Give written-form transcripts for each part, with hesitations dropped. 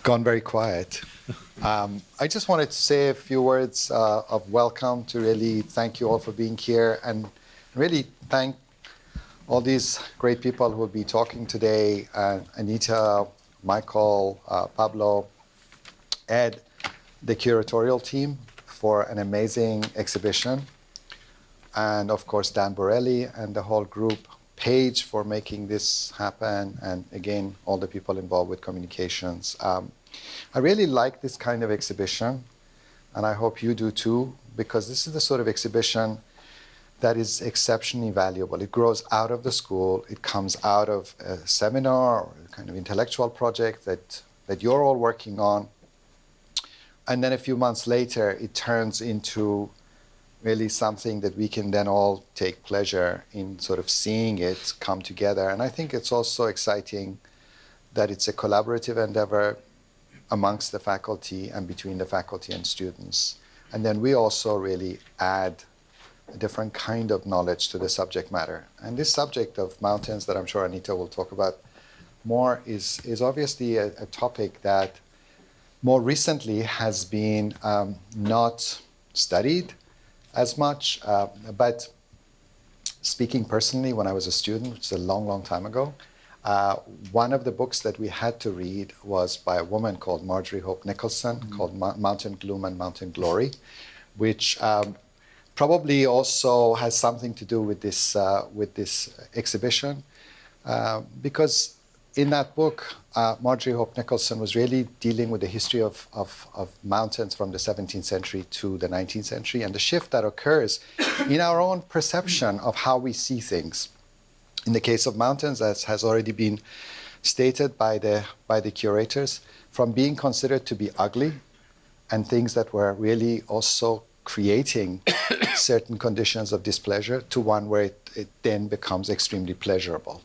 gone very quiet. I just wanted to say a few words of welcome to really thank you all for being here and really thank all these great people who will be talking today, Anita, Michael, Pablo, Ed, the curatorial team for an amazing exhibition, and of course Dan Borelli and the whole group, Paige for making this happen, and again, all the people involved with communications. I really like this kind of exhibition, and I hope you do too, because this is the sort of exhibition that is exceptionally valuable. It grows out of the school, it comes out of a seminar or a kind of intellectual project that you're all working on, and then a few months later, it turns into really something that we can then all take pleasure in sort of seeing it come together. And I think it's also exciting that it's a collaborative endeavor amongst the faculty and between the faculty and students. And then we also really add a different kind of knowledge to the subject matter. And this subject of mountains that I'm sure Anita will talk about more is obviously a topic that more recently has been not studied as much, but speaking personally, when I was a student, which is a long, long time ago, one of the books that we had to read was by a woman called Marjorie Hope Nicholson, called Mountain Gloom and Mountain Glory, which probably also has something to do with this exhibition, because in that book, Marjorie Hope Nicholson was really dealing with the history of mountains from the 17th century to the 19th century and the shift that occurs in our own perception of how we see things. In the case of mountains, as has already been stated by the curators, from being considered to be ugly and things that were really also creating certain conditions of displeasure to one where it then becomes extremely pleasurable.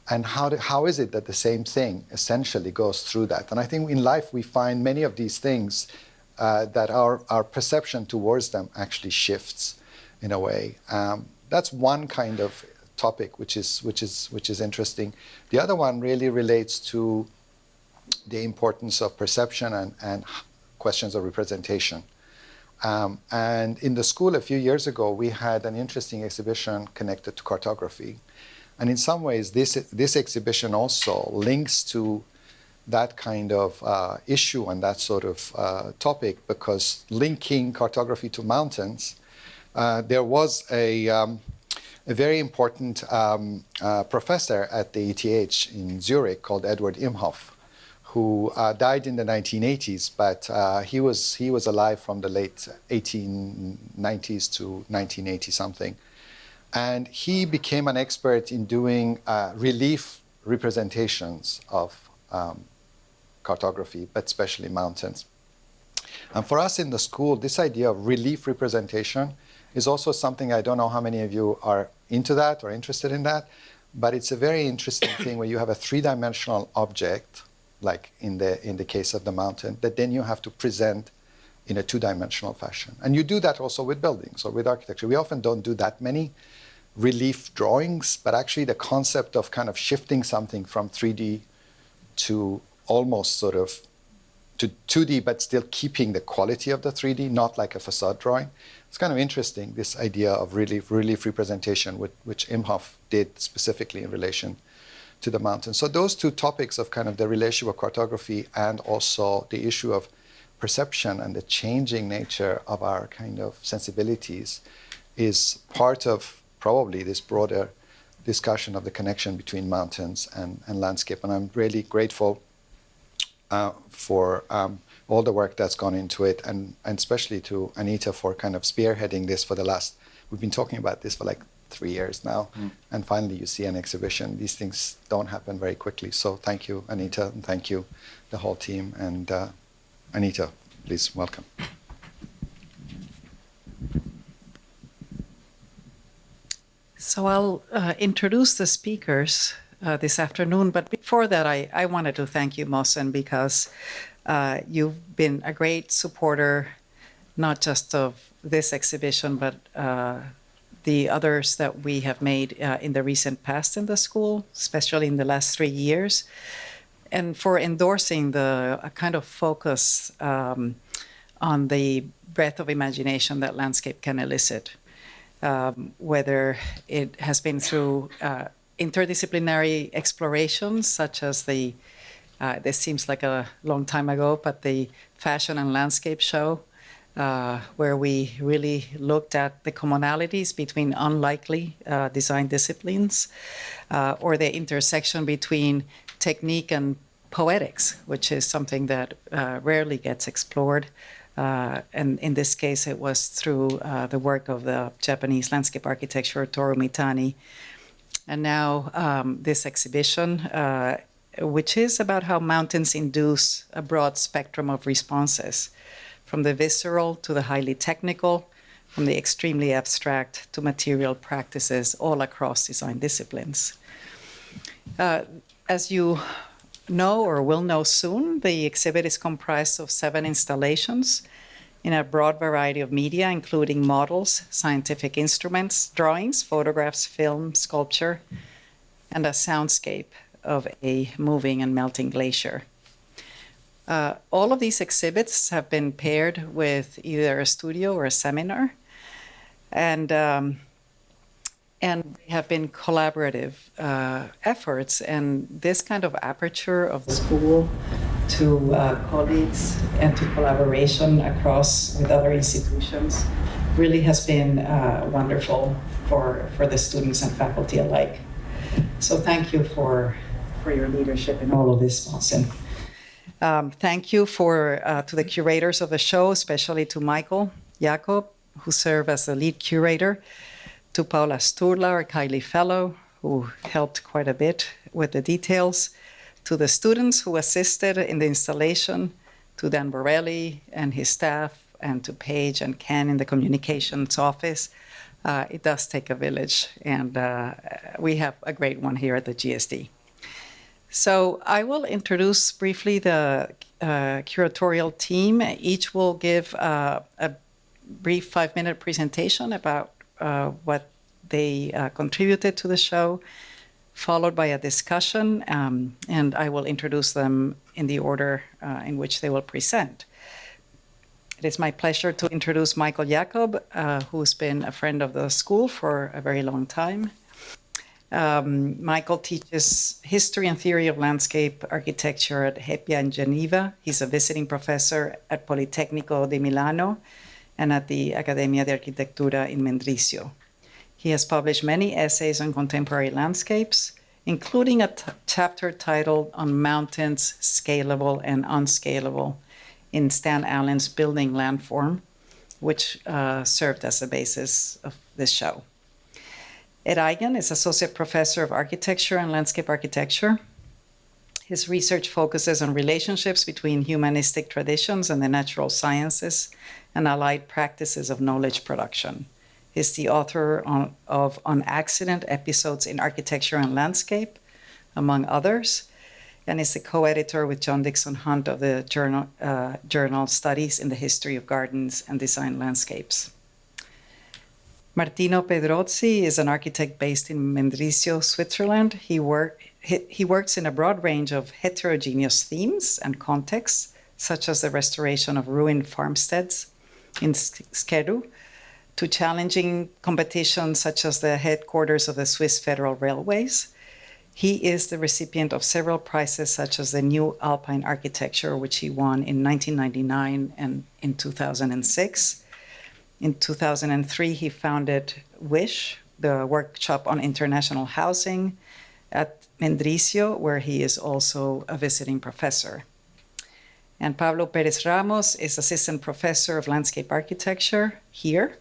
And how is it that the same thing essentially goes through that? And I think in life we find many of these things that our perception towards them actually shifts in a way. That's one kind of topic which is interesting. The other one really relates to the importance of perception and questions of representation. And in the school a few years ago, we had an interesting exhibition connected to cartography. And in some ways, this exhibition also links to that kind of issue and that sort of topic, because linking cartography to mountains, there was a very important professor at the ETH in Zurich called Edward Imhoff, who died in the 1980s, but he was alive from the late 1890s to 1980 something. And he became an expert in doing relief representations of cartography, but especially mountains. And for us in the school, this idea of relief representation is also something, I don't know how many of you are into that or interested in that, but it's a very interesting thing where you have a three-dimensional object, like in the case of the mountain, that then you have to present in a two-dimensional fashion. And you do that also with buildings or with architecture. We often don't do that many relief drawings, but actually the concept of kind of shifting something from 3D to almost sort of to 2D, but still keeping the quality of the 3D, not like a facade drawing. It's kind of interesting, this idea of relief representation, which Imhoff did specifically in relation to the mountain. So those two topics of kind of the relationship of cartography and also the issue of perception and the changing nature of our kind of sensibilities is part of probably this broader discussion of the connection between mountains and landscape. And I'm really grateful for all the work that's gone into it, and especially to Anita for kind of spearheading this for the last, we've been talking about this for like 3 years now, and finally you see an exhibition. These things don't happen very quickly. So thank you, Anita, and thank you, the whole team. And Anita, please, welcome. So I'll introduce the speakers this afternoon, but before that, I wanted to thank you, Mohsen, because you've been a great supporter, not just of this exhibition, but the others that we have made in the recent past in the school, especially in the last 3 years. and for endorsing a kind of focus on the breadth of imagination that landscape can elicit, whether it has been through interdisciplinary explorations, such as this seems like a long time ago, but the Fashion and Landscape Show, where we really looked at the commonalities between unlikely design disciplines, or the intersection between technique and poetics, which is something that rarely gets explored. And in this case, it was through the work of the Japanese landscape architecture, Toru Mitani. And now this exhibition, which is about how mountains induce a broad spectrum of responses, from the visceral to the highly technical, from the extremely abstract to material practices all across design disciplines. As you know or will know soon, the exhibit is comprised of 7 installations in a broad variety of media, including models, scientific instruments, drawings, photographs, film, sculpture, and a soundscape of a moving and melting glacier. All of these exhibits have been paired with either a studio or a seminar, and they have been collaborative efforts. And this kind of aperture of the school to colleagues and to collaboration across with other institutions really has been wonderful for the students and faculty alike. So thank you for your leadership in all of this, Monsen. Thank you to the curators of the show, especially to Michael, Jakob, who serve as the lead curator, to Paula Sturla, our Kylie Fellow, who helped quite a bit with the details, to the students who assisted in the installation, to Dan Borelli and his staff, and to Paige and Ken in the communications office. It does take a village, and we have a great one here at the GSD. So I will introduce briefly the curatorial team. Each will give a brief 5-minute presentation about what they contributed to the show, followed by a discussion, and I will introduce them in the order in which they will present. It is my pleasure to introduce Michael Jakob, who's been a friend of the school for a very long time. Michael teaches history and theory of landscape architecture at Heppia in Geneva. He's a visiting professor at Politecnico di Milano and at the Accademia di Architettura in Mendrisio. He has published many essays on contemporary landscapes, including a chapter titled On Mountains, Scalable and Unscalable in Stan Allen's Building Landform, which served as the basis of this show. Ed Eigen is Associate Professor of Architecture and Landscape Architecture. His research focuses on relationships between humanistic traditions and the natural sciences and allied practices of knowledge production. He's the author of On Accident Episodes in Architecture and Landscape, among others, and is the co-editor with John Dixon Hunt of the journal Studies in the History of Gardens and Design Landscapes. Martino Pedrozzi is an architect based in Mendrisio, Switzerland. He works in a broad range of heterogeneous themes and contexts, such as the restoration of ruined farmsteads in Skedu, to challenging competitions such as the headquarters of the Swiss Federal Railways. He is the recipient of several prizes, such as the New Alpine Architecture, which he won in 1999 and in 2006. In 2003, he founded WISH, the Workshop on International Housing at Mendrisio, where he is also a visiting professor. And Pablo Pérez-Ramos is Assistant Professor of Landscape Architecture here.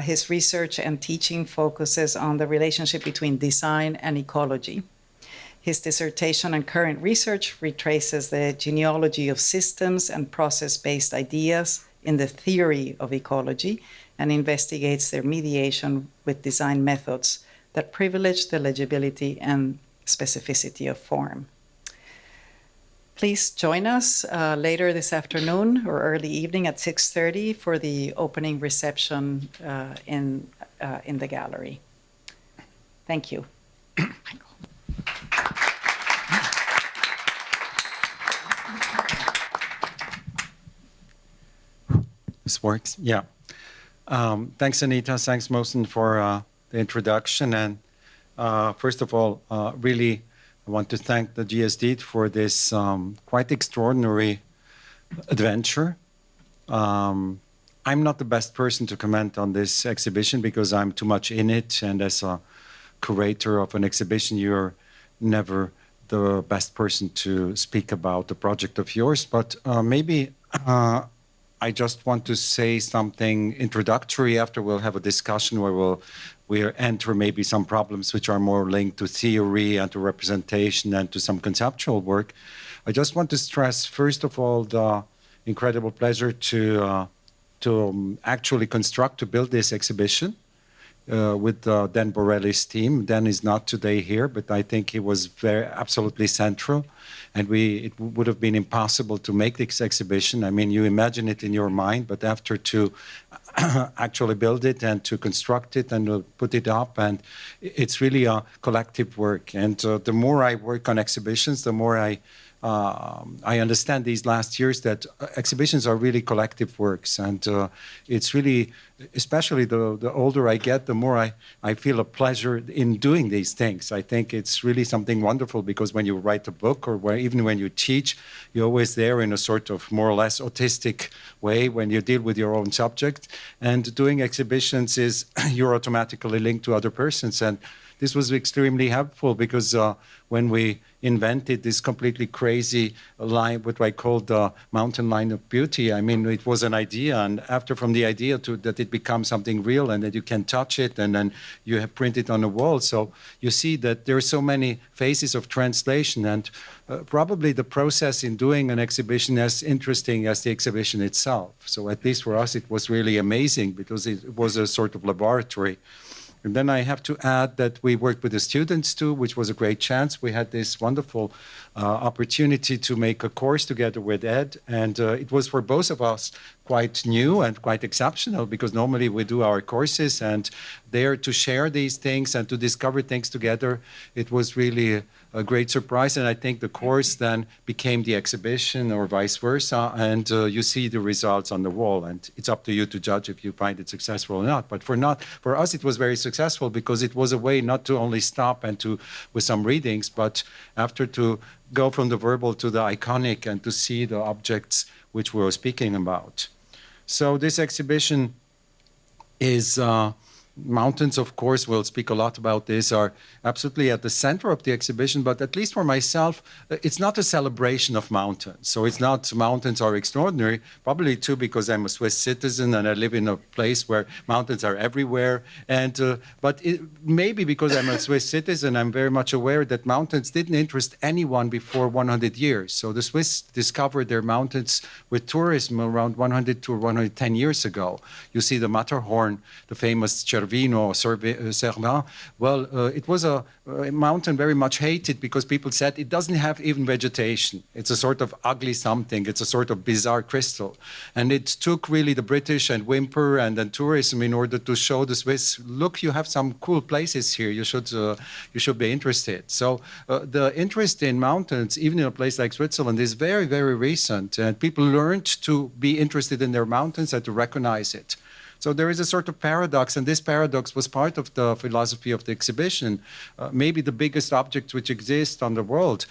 His research and teaching focuses on the relationship between design and ecology. His dissertation and current research retraces the genealogy of systems and process-based ideas in the theory of ecology and investigates their mediation with design methods that privilege the legibility and specificity of form. Please join us later this afternoon or early evening at 6:30 for the opening reception in the gallery. Thank you. This works? Yeah. Thanks, Anita. Thanks, Mohsen, for the introduction. And first of all, really, I want to thank the GSD for this quite extraordinary adventure. I'm not the best person to comment on this exhibition because I'm too much in it. And as a curator of an exhibition, you're never the best person to speak about the project of yours. But maybe I just want to say something introductory. After we'll have a discussion where we'll enter maybe some problems which are more linked to theory and to representation and to some conceptual work. I just want to stress, first of all, the incredible pleasure to actually to build this exhibition with Dan Borelli's team. Dan is not today here, but I think he was absolutely central. And it would have been impossible to make this exhibition. I mean, you imagine it in your mind, but after to actually build it and to construct it and put it up, and it's really a collective work. And the more I work on exhibitions, the more I understand these last years that exhibitions are really collective works, and it's really, especially the older I get, the more I feel a pleasure in doing these things. I think it's really something wonderful because when you write a book or even when you teach, you're always there in a sort of more or less autistic way when you deal with your own subject. And doing exhibitions is you're automatically linked to other persons. And this was extremely helpful because when we invented this completely crazy line, what I called the mountain line of beauty, I mean, it was an idea. And after from the idea to that it becomes something real and that you can touch it and then you have printed on the wall. So you see that there are so many phases of translation, and probably the process in doing an exhibition as interesting as the exhibition itself. So at least for us, it was really amazing because it was a sort of laboratory. And then I have to add that we worked with the students too, which was a great chance. We had this wonderful opportunity to make a course together with Ed. And it was for both of us quite new and quite exceptional because normally we do our courses and there to share these things and to discover things together. It was really a great surprise. And I think the course then became the exhibition or vice versa. And you see the results on the wall. And it's up to you to judge if you find it successful or not. But for us, it was very successful because it was a way not to only stop and with some readings, but after to go from the verbal to the iconic and to see the objects which we were speaking about. So this exhibition is mountains, of course, we'll speak a lot about this, are absolutely at the center of the exhibition, but at least for myself, it's not a celebration of mountains. So it's not mountains are extraordinary, probably too because I'm a Swiss citizen and I live in a place where mountains are everywhere. And but maybe because I'm a Swiss citizen, I'm very much aware that mountains didn't interest anyone before 100 years. So the Swiss discovered their mountains with tourism around 100 to 110 years ago. You see the Matterhorn, the famous Cervin. Well, it was a mountain very much hated because people said it doesn't have even vegetation. It's a sort of ugly something. It's a sort of bizarre crystal. And it took really the British and Wimper and then tourism in order to show the Swiss, look, you have some cool places here. You should be interested. So the interest in mountains, even in a place like Switzerland, is very, very recent. And people learned to be interested in their mountains and to recognize it. So there is a sort of paradox, and this paradox was part of the philosophy of the exhibition. Maybe the biggest object which exists in the world,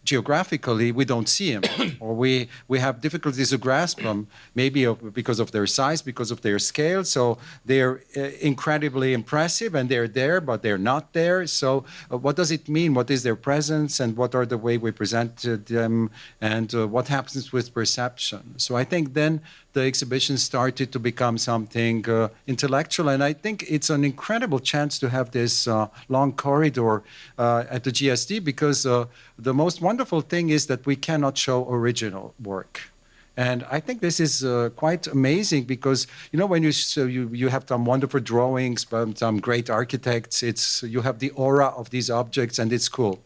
geographically, we don't see them, or we have difficulties to grasp them, maybe because of their size, because of their scale. So they're incredibly impressive, and they're there, but they're not there. So what does it mean? What is their presence, and what are the way we present them, and what happens with perception? So I think then the exhibition started to become something intellectual, and I think it's an incredible chance to have this long corridor at the GSD because the most wonderful thing is that we cannot show original work. And I think this is quite amazing because, you know, when you have some wonderful drawings from some great architects, you have the aura of these objects and it's cool.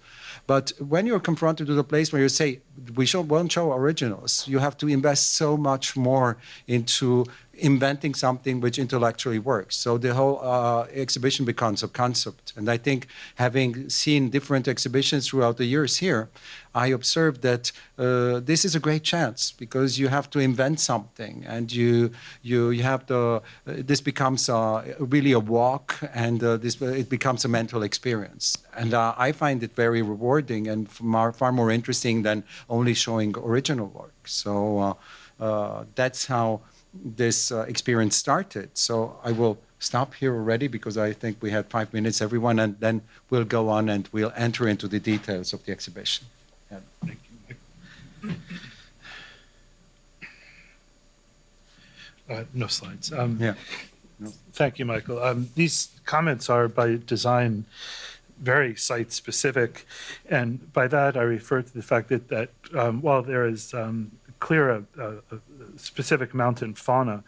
But when you're confronted with a place where you say, won't show originals, you have to invest so much more into inventing something which intellectually works. So the whole exhibition becomes a concept. And I think, having seen different exhibitions throughout the years here, I observed that this is a great chance, because you have to invent something, and you have this becomes really a walk, and it becomes a mental experience. And I find it very rewarding and far more interesting than only showing original work. So that's how this experience started. So I will stop here already, because I think we had 5 minutes, everyone, and then we'll go on and we'll enter into the details of the exhibition. Yeah. Thank you, Michael. No slides. Yeah. No. Thank you, Michael. These comments are by design very site-specific, and by that I refer to the fact that while there is clear a specific mountain fauna,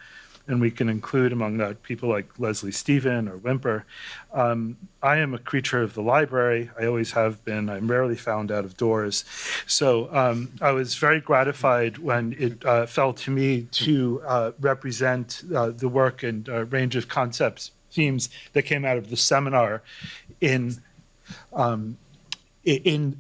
and we can include among that people like Leslie Stephen or Whymper, I am a creature of the library. I always have been. I'm rarely found out of doors. So I was very gratified when it fell to me to represent the work and range of concepts, themes that came out of the seminar in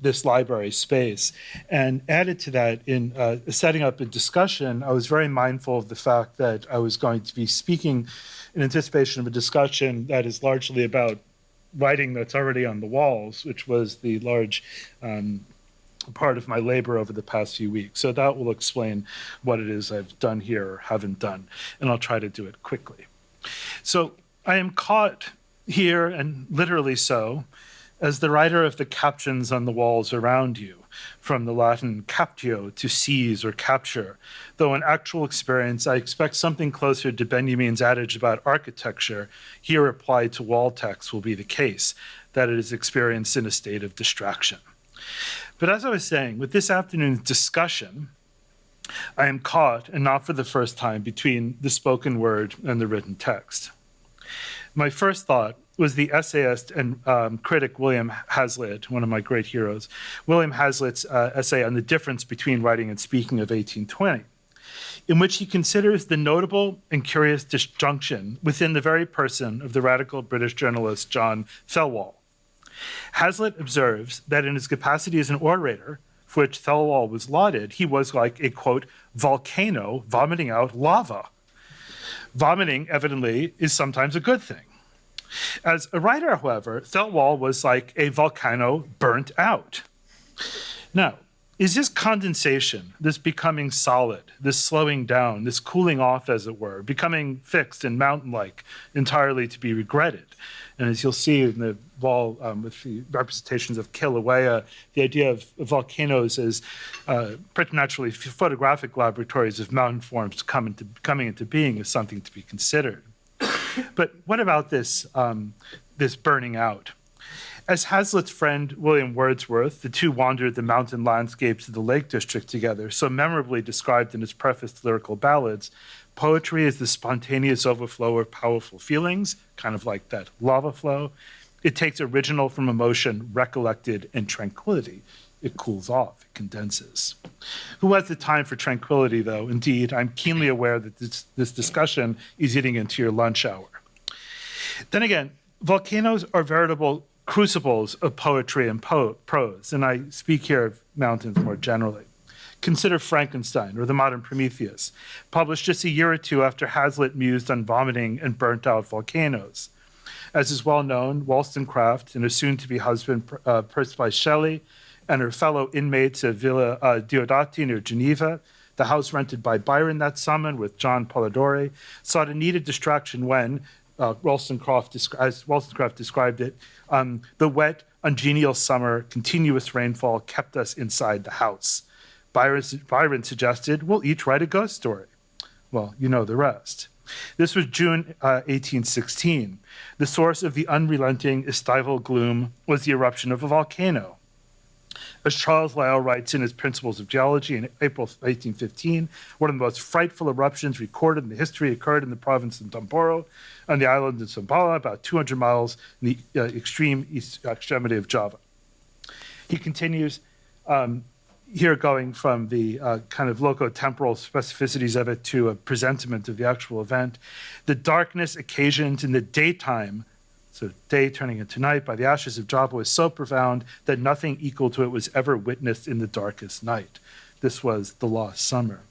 this library space. And added to that, in setting up a discussion, I was very mindful of the fact that I was going to be speaking in anticipation of a discussion that is largely about writing that's already on the walls, which was the large part of my labor over the past few weeks. So that will explain what it is I've done here or haven't done, and I'll try to do it quickly. So I am caught here, and literally so, as the writer of the captions on the walls around you, from the Latin captio, to seize or capture, though in actual experience I expect something closer to Benjamin's adage about architecture, here applied to wall text, will be the case, that it is experienced in a state of distraction. But as I was saying, with this afternoon's discussion, I am caught, and not for the first time, between the spoken word and the written text. My first thought was the essayist and critic William Hazlitt, one of my great heroes, William Hazlitt's essay on the difference between writing and speaking of 1820, in which he considers the notable and curious disjunction within the very person of the radical British journalist John Thelwall. Hazlitt observes that in his capacity as an orator, for which Thelwall was lauded, he was like a, quote, volcano vomiting out lava. Vomiting, evidently, is sometimes a good thing. As a writer, however, Thelwall was like a volcano burnt out. Now, is this condensation, this becoming solid, this slowing down, this cooling off, as it were, becoming fixed and mountain-like, entirely to be regretted? And as you'll see in the wall with the representations of Kilauea, the idea of volcanoes as preternaturally photographic laboratories of mountain forms coming into being is something to be considered. But what about this burning out? As Hazlitt's friend William Wordsworth, the two wandered the mountain landscapes of the Lake District together, so memorably described in his preface to Lyrical Ballads, poetry is the spontaneous overflow of powerful feelings, kind of like that lava flow. It takes original from emotion, recollected, and tranquility. It cools off, it condenses. Who has the time for tranquility, though? Indeed, I'm keenly aware that this discussion is eating into your lunch hour. Then again, volcanoes are veritable crucibles of poetry and prose, and I speak here of mountains more generally. Consider Frankenstein, or the modern Prometheus, published just a year or two after Hazlitt mused on vomiting and burnt-out volcanoes. As is well known, Wollstonecraft and her soon-to-be husband, Percy by Shelley, and her fellow inmates of Villa Diodati near Geneva, the house rented by Byron that summer with John Polidori, sought a needed distraction when, as Wollstonecraft described it, the wet, ungenial summer, continuous rainfall kept us inside the house. Byron suggested, we'll each write a ghost story. Well, you know the rest. This was June 1816. The source of the unrelenting estival gloom was the eruption of a volcano. As Charles Lyell writes in his Principles of Geology in April 1815, one of the most frightful eruptions recorded in the history occurred in the province of Tomboro, on the island of Sumbawa, about 200 miles in the extreme east extremity of Java. He continues, here going from the kind of loco-temporal specificities of it to a presentiment of the actual event. The darkness occasioned in the daytime, so day turning into night, by the ashes of Java was so profound that nothing equal to it was ever witnessed in the darkest night. This was the lost summer.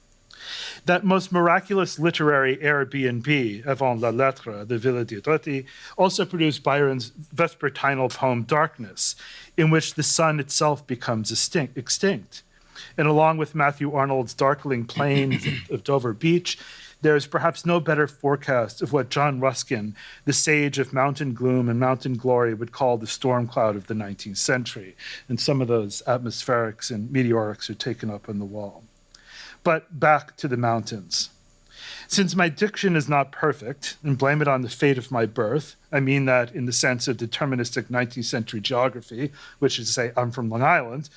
That most miraculous literary Airbnb, avant la lettre, the Villa di Reti, also produced Byron's vespertinal poem Darkness, in which the sun itself becomes extinct. And along with Matthew Arnold's darkling plains of Dover Beach, there is perhaps no better forecast of what John Ruskin, the sage of mountain gloom and mountain glory, would call the storm cloud of the 19th century. And some of those atmospherics and meteorics are taken up on the wall. But back to the mountains. Since my diction is not perfect, and blame it on the fate of my birth, I mean that in the sense of deterministic 19th century geography, which is to say I'm from Long Island,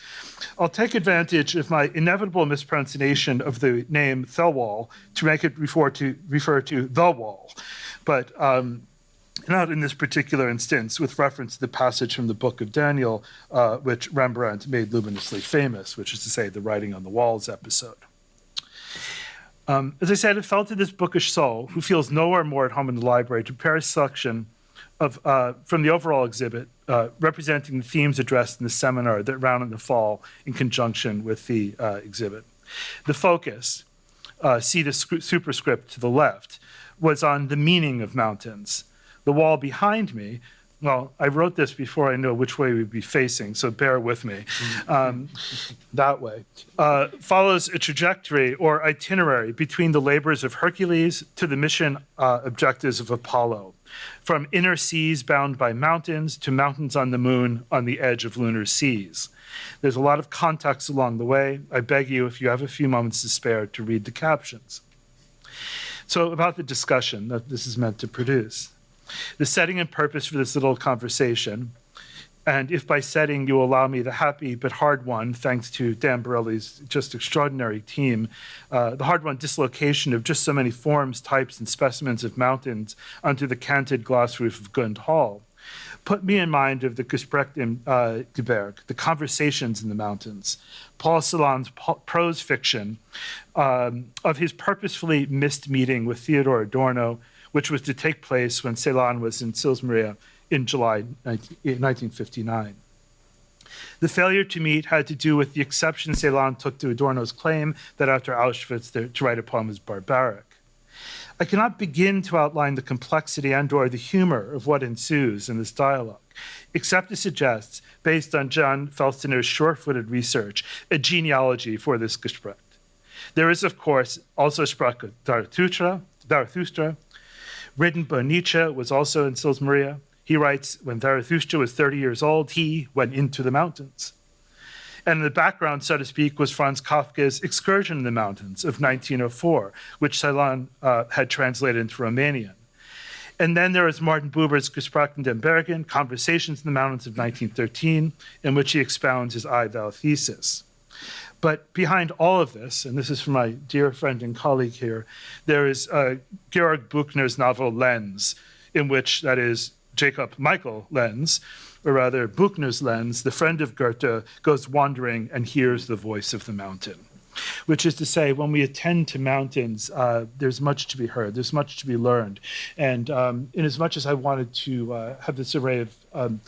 I'll take advantage of my inevitable mispronunciation of the name Thelwall to make it refer to the wall, but not in this particular instance, with reference to the passage from the Book of Daniel, which Rembrandt made luminously famous, which is to say the writing on the walls episode. As I said, it fell to this bookish soul, who feels nowhere more at home in the library, to prepare a selection of, from the overall exhibit, representing the themes addressed in the seminar that ran in the fall in conjunction with the exhibit. The focus, see the superscript to the left, was on the meaning of mountains. The wall behind me, well, I wrote this before I knew which way we'd be facing, so bear with me. That way. Follows a trajectory or itinerary between the labors of Hercules to the mission objectives of Apollo, from inner seas bound by mountains to mountains on the moon on the edge of lunar seas. There's a lot of context along the way. I beg you, if you have a few moments to spare, to read the captions. So about the discussion that this is meant to produce. The setting and purpose for this little conversation, and if by setting you allow me the happy but hard one, thanks to Dan Borelli's just extraordinary team, the hard one dislocation of just so many forms, types, and specimens of mountains onto the canted glass roof of Gund Hall, put me in mind of the Gespräch im Gebirge, the conversations in the mountains, Paul Celan's prose fiction of his purposefully missed meeting with Theodor Adorno, which was to take place when Celan was in Sils Maria in July 1959. The failure to meet had to do with the exception Celan took to Adorno's claim that after Auschwitz to write a poem is barbaric. I cannot begin to outline the complexity and/or the humor of what ensues in this dialogue, except to suggest, based on John Felstiner's sure-footed research, a genealogy for this Gespräch. There is, of course, also Sprache Zarathustra. Written by Nietzsche, was also in Sils Maria. He writes, when Zarathustra was 30 years old, he went into the mountains. And in the background, so to speak, was Franz Kafka's Excursion in the Mountains of 1904, which Celan had translated into Romanian. And then there is Martin Buber's Gespräch in den Bergen, Conversations in the Mountains of 1913, in which he expounds his I, thou thesis. But behind all of this, and this is from my dear friend and colleague here, there is Georg Buchner's novel Lens, in which, that is, Jakob Michael Lenz, or rather Buchner's Lenz, the friend of Goethe, goes wandering and hears the voice of the mountain. Which is to say, when we attend to mountains, there's much to be heard, there's much to be learned. And in as much as I wanted to have this array of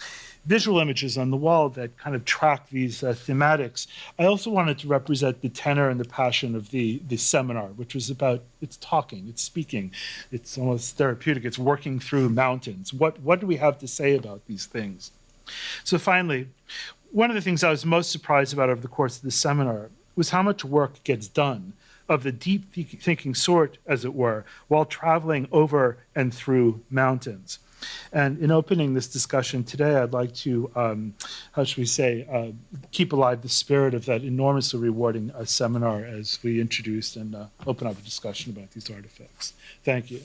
visual images on the wall that kind of track these thematics, I also wanted to represent the tenor and the passion of the seminar, which was about, it's talking, it's speaking, it's almost therapeutic, it's working through mountains. What do we have to say about these things? So finally, one of the things I was most surprised about over the course of the seminar was how much work gets done of the deep thinking sort, as it were, while traveling over and through mountains. And in opening this discussion today, I'd like to, how should we say, keep alive the spirit of that enormously rewarding seminar as we introduce and open up a discussion about these artifacts. Thank you.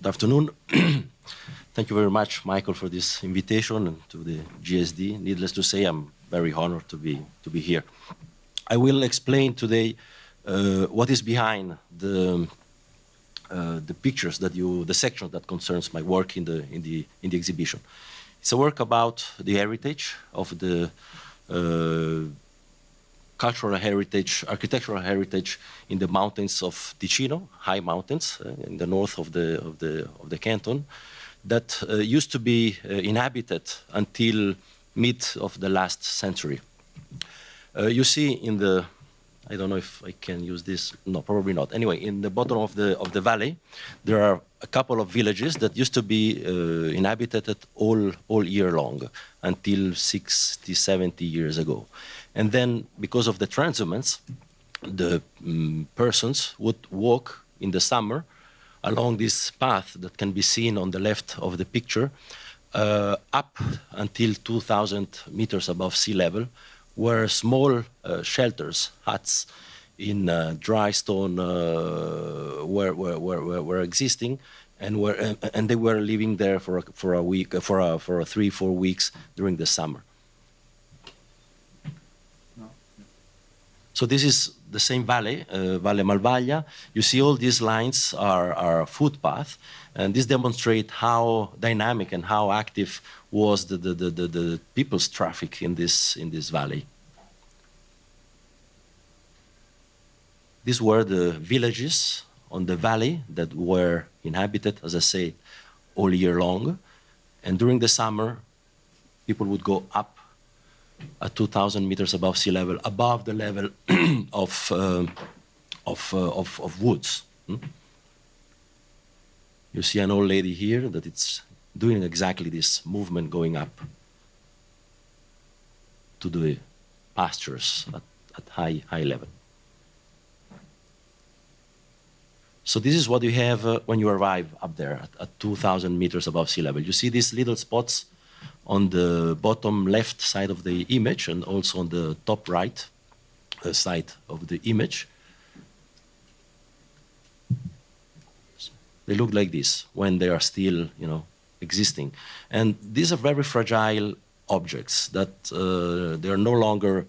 Good afternoon. Thank you very much, Michael, for this invitation and to the GSD. Needless to say, I'm very honored to be here. I will explain today what is behind the the pictures that the section that concerns my work in the exhibition. It's a work about the heritage of the cultural heritage, architectural heritage in the mountains of Ticino, high mountains in the north of the canton, that used to be inhabited until mid of the last century. You see in the, I don't know if I can use this, no, probably not. Anyway, in the bottom of the valley, there are a couple of villages that used to be inhabited all year long until 60, 70 years ago. And then, because of the transhumance, the persons would walk in the summer along this path that can be seen on the left of the picture, up until 2,000 meters above sea level, where small shelters, huts in dry stone were existing, and they were living there for a week, for 3-4 weeks during the summer. So this is the same valley, Valle Malvaglia. You see all these lines are footpath, and this demonstrates how dynamic and how active was the people's traffic in this valley. These were the villages on the valley that were inhabited, as I say, all year long. And during the summer, people would go up at 2,000 meters above sea level, above the level of woods. You see an old lady here that it's doing exactly this movement, going up to the pastures at high level. So this is what you have when you arrive up there at 2,000 meters above sea level. You see these little spots on the bottom left side of the image and also on the top right side of the image. They look like this when they are still, existing. And these are very fragile objects that they are no longer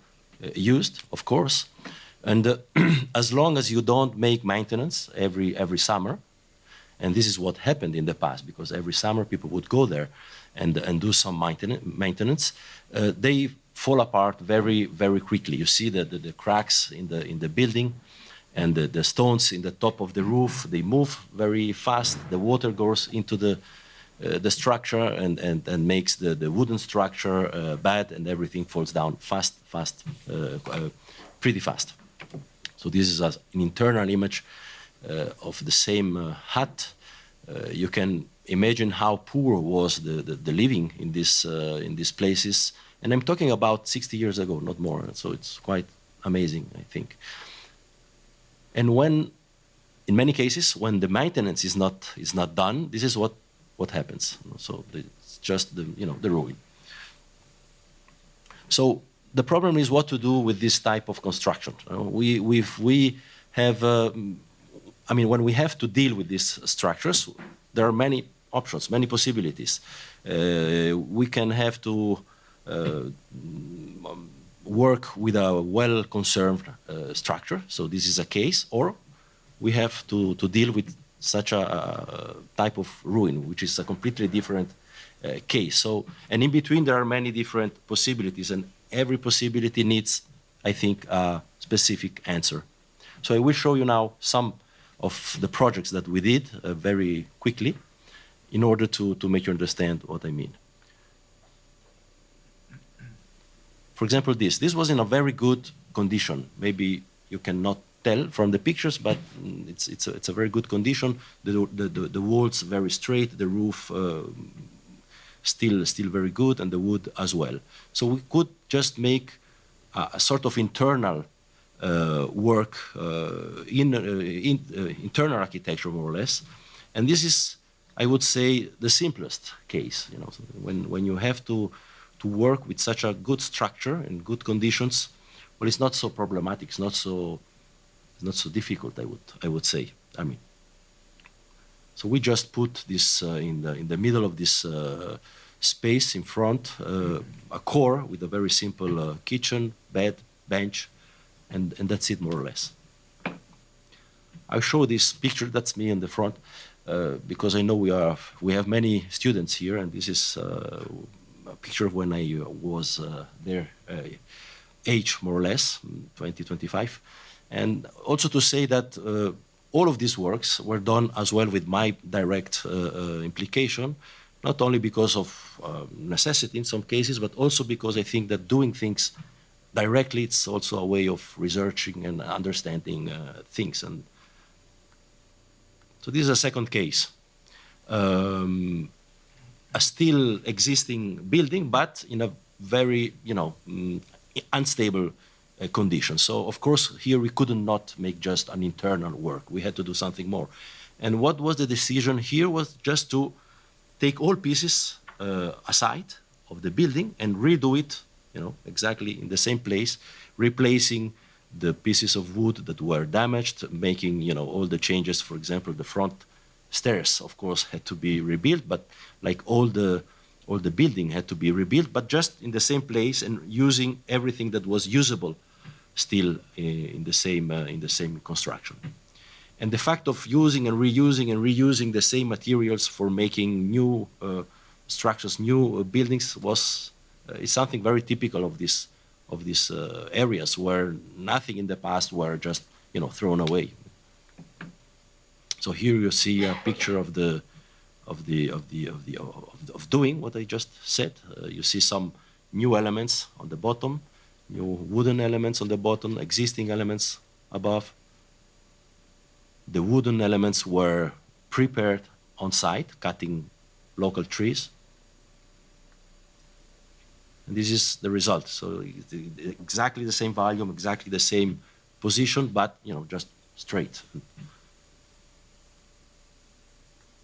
used, of course. And as long as you don't make maintenance every summer, and this is what happened in the past, because every summer people would go there and do some maintenance, they fall apart very, very quickly. You see the cracks in the building, and the stones in the top of the roof, they move very fast. The water goes into the structure and makes the wooden structure bad, and everything falls down pretty fast. So this is an internal image of the same hut. You can imagine how poor was the living in these places. And I'm talking about 60 years ago, not more. So it's quite amazing, I think. And in many cases, when the maintenance is not done, this is what happens. So it's just the ruin. So the problem is what to do with this type of construction. We have, when we have to deal with these structures, there are many options, many possibilities. We can have to work with a well-conserved structure, so this is a case, or we have to deal with such a type of ruin, which is a completely different case. So, and in between there are many different possibilities, and every possibility needs, I think, a specific answer. So I will show you now some of the projects that we did very quickly in order to make you understand what I mean. For example, this was in a very good condition. Maybe you cannot tell from the pictures, but it's a very good condition. The walls very straight, the roof still very good, and the wood as well. So we could just make a sort of internal work internal architecture, more or less. And this is, I would say, the simplest case. When you have to work with such a good structure and good conditions, well, it's not so problematic. It's not so difficult. I would say. So we just put this in the middle of this space in front, a core with a very simple kitchen, bed, bench, and that's it, more or less. I show this picture. That's me in the front, because I know we have many students here, and this is a picture of when I was their age, more or less, 20, 25. And also to say that all of these works were done as well with my direct implication, not only because of necessity in some cases, but also because I think that doing things directly, it's also a way of researching and understanding things. And so this is a second case. A still existing building, but in a very, unstable condition. So of course, here we couldn't not make just an internal work. We had to do something more. And what was the decision here was just to take all pieces aside of the building and redo it, exactly in the same place, replacing the pieces of wood that were damaged, making, all the changes. For example, the front stairs, of course, had to be rebuilt, but like all the building had to be rebuilt, but just in the same place and using everything that was usable still in the same construction. And the fact of using and reusing the same materials for making new structures, new buildings is something very typical of these areas where nothing in the past were just thrown away. So here you see a picture of doing what I just said. You see some new elements on the bottom, new wooden elements on the bottom, existing elements above. The wooden elements were prepared on site, cutting local trees. And this is the result. So exactly the same volume, exactly the same position, but just straight.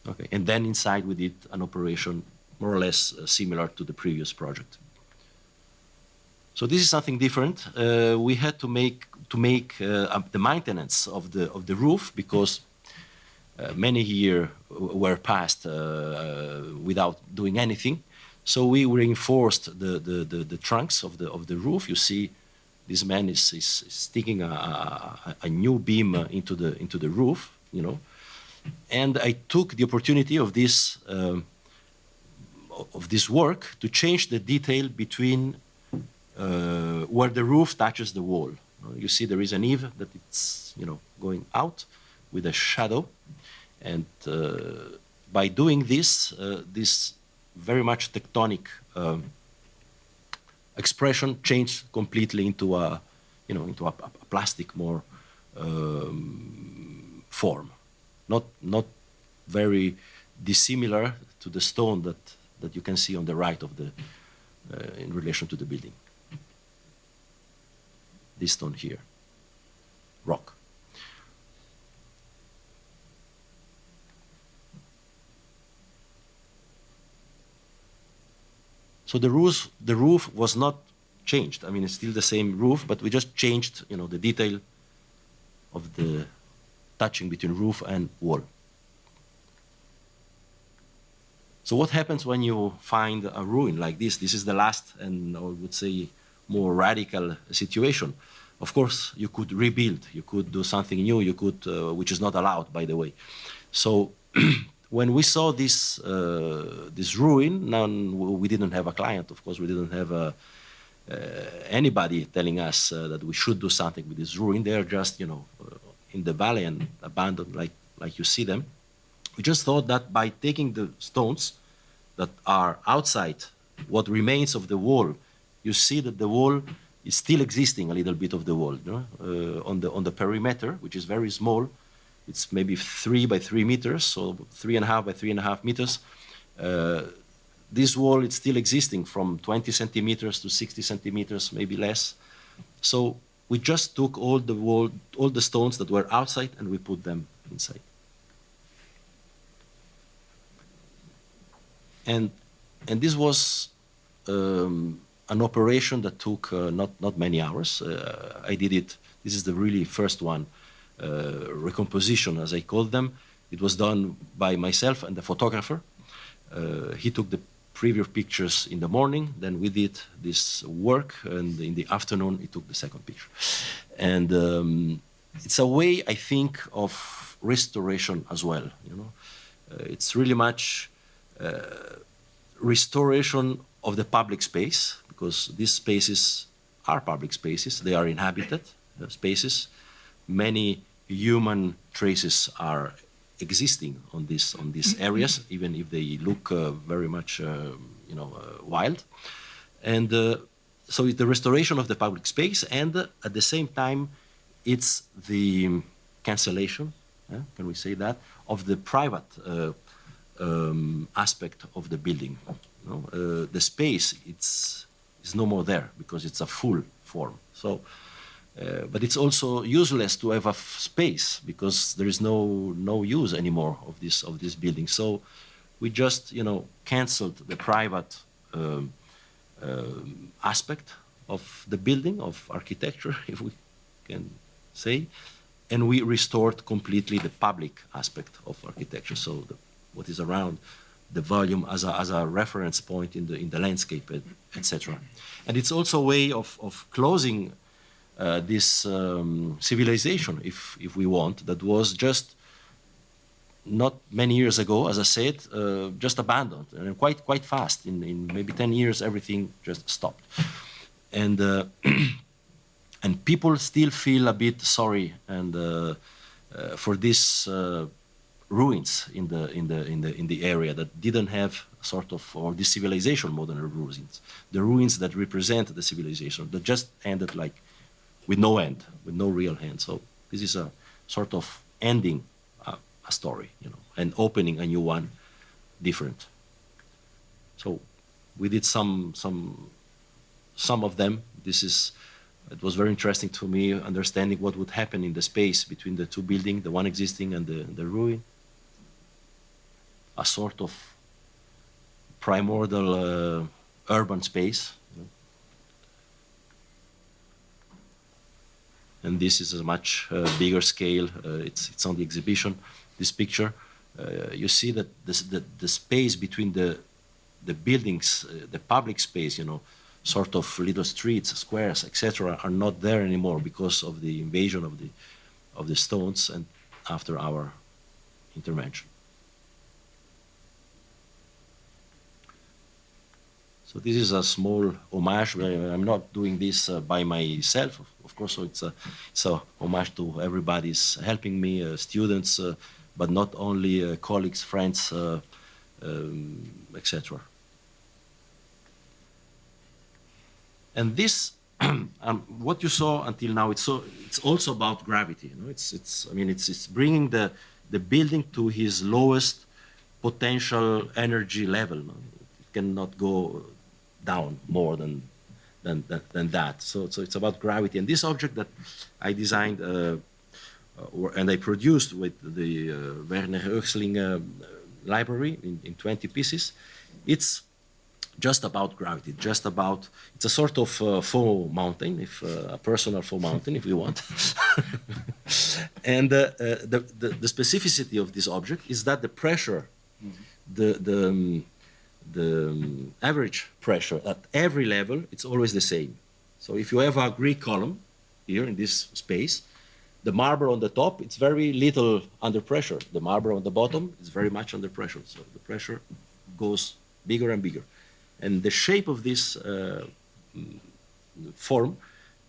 Okay, and then inside we did an operation more or less similar to the previous project. So this is something different. We had to make the maintenance of the roof because many years were passed without doing anything. So we reinforced the trunks of the roof. You see, this man is sticking a new beam into the roof, And I took the opportunity of this work to change the detail between where the roof touches the wall. You see there is an eave that it's going out with a shadow, and by doing this, this very much tectonic expression changed completely into a plastic more form. Not very dissimilar to the stone that you can see on the right of in relation to the building. This stone here, rock. So the roof was not changed. I mean, it's still the same roof, but we just changed, the detail of the touching between roof and wall. So what happens when you find a ruin like this? This is the last and I would say more radical situation. Of course, you could rebuild, you could do something new, you could, which is not allowed, by the way. So when we saw this ruin, now we didn't have a client, of course, we didn't have anybody telling us that we should do something with this ruin. They're just, in the valley and abandoned like you see them. We just thought that by taking the stones that are outside what remains of the wall, you see that the wall is still existing, a little bit of the wall, on the perimeter, which is very small. It's maybe 3 by 3 meters, so 3.5 by 3.5 meters. This wall is still existing from 20 centimeters to 60 centimeters, maybe less. So we just took all the stones that were outside and we put them inside. And this was an operation that took not many hours. I did it. This is the really first one, Recomposition, as I called them. It was done by myself and the photographer. He took the previous pictures in the morning, then we did this work, and in the afternoon he took the second picture. And it's a way, I think, of restoration as well. You know, it's really much restoration of the public space, because these spaces are public spaces. They are inhabited spaces. Many human traces are existing on these areas, even if they look very much, wild. And so it's the restoration of the public space, and at the same time, it's the cancellation, can we say that, of the private aspect of the building. You know, the space is no more there because it's a full form. So, but it's also useless to have a space because there is no use anymore of this building. So we just canceled the private aspect of the building, of architecture, if we can say, and we restored completely the public aspect of architecture. So what is around the volume as a reference point in the landscape, etc. And it's also a way of closing this civilization, if we want, that was just not many years ago, as I said, just abandoned, and quite fast. In maybe 10 years, everything just stopped, and and people still feel a bit sorry and for these ruins in the area that didn't have sort of, or this civilization, modern ruins, the ruins that represent the civilization that just ended like with no end, with no real end. So this is a sort of ending a story, and opening a new one, different. So we did some of them. It was very interesting to me, understanding what would happen in the space between the two buildings, the one existing and the ruin. A sort of primordial urban space. And this is a much bigger scale. It's on the exhibition, this picture. You see that the space between the buildings, the public space, sort of little streets, squares, etc., are not there anymore because of the invasion of the stones and after our intervention. So this is a small homage. I'm not doing this by myself, of course. So it's a homage to everybody's helping me, students, but not only colleagues, friends, etc. And this, what you saw until now, it's also about gravity. It's bringing the building to his lowest potential energy level. It cannot go down more than that. So it's about gravity. And this object that I designed and I produced with the Werner Oechsling library in 20 pieces, it's just about gravity, it's a sort of faux mountain, a personal faux mountain, if you want. And the specificity of this object is that the pressure, the average pressure at every level, it's always the same. So if you have a Greek column here in this space, the marble on the top, it's very little under pressure. The marble on the bottom is very much under pressure. So the pressure goes bigger and bigger. And the shape of this form,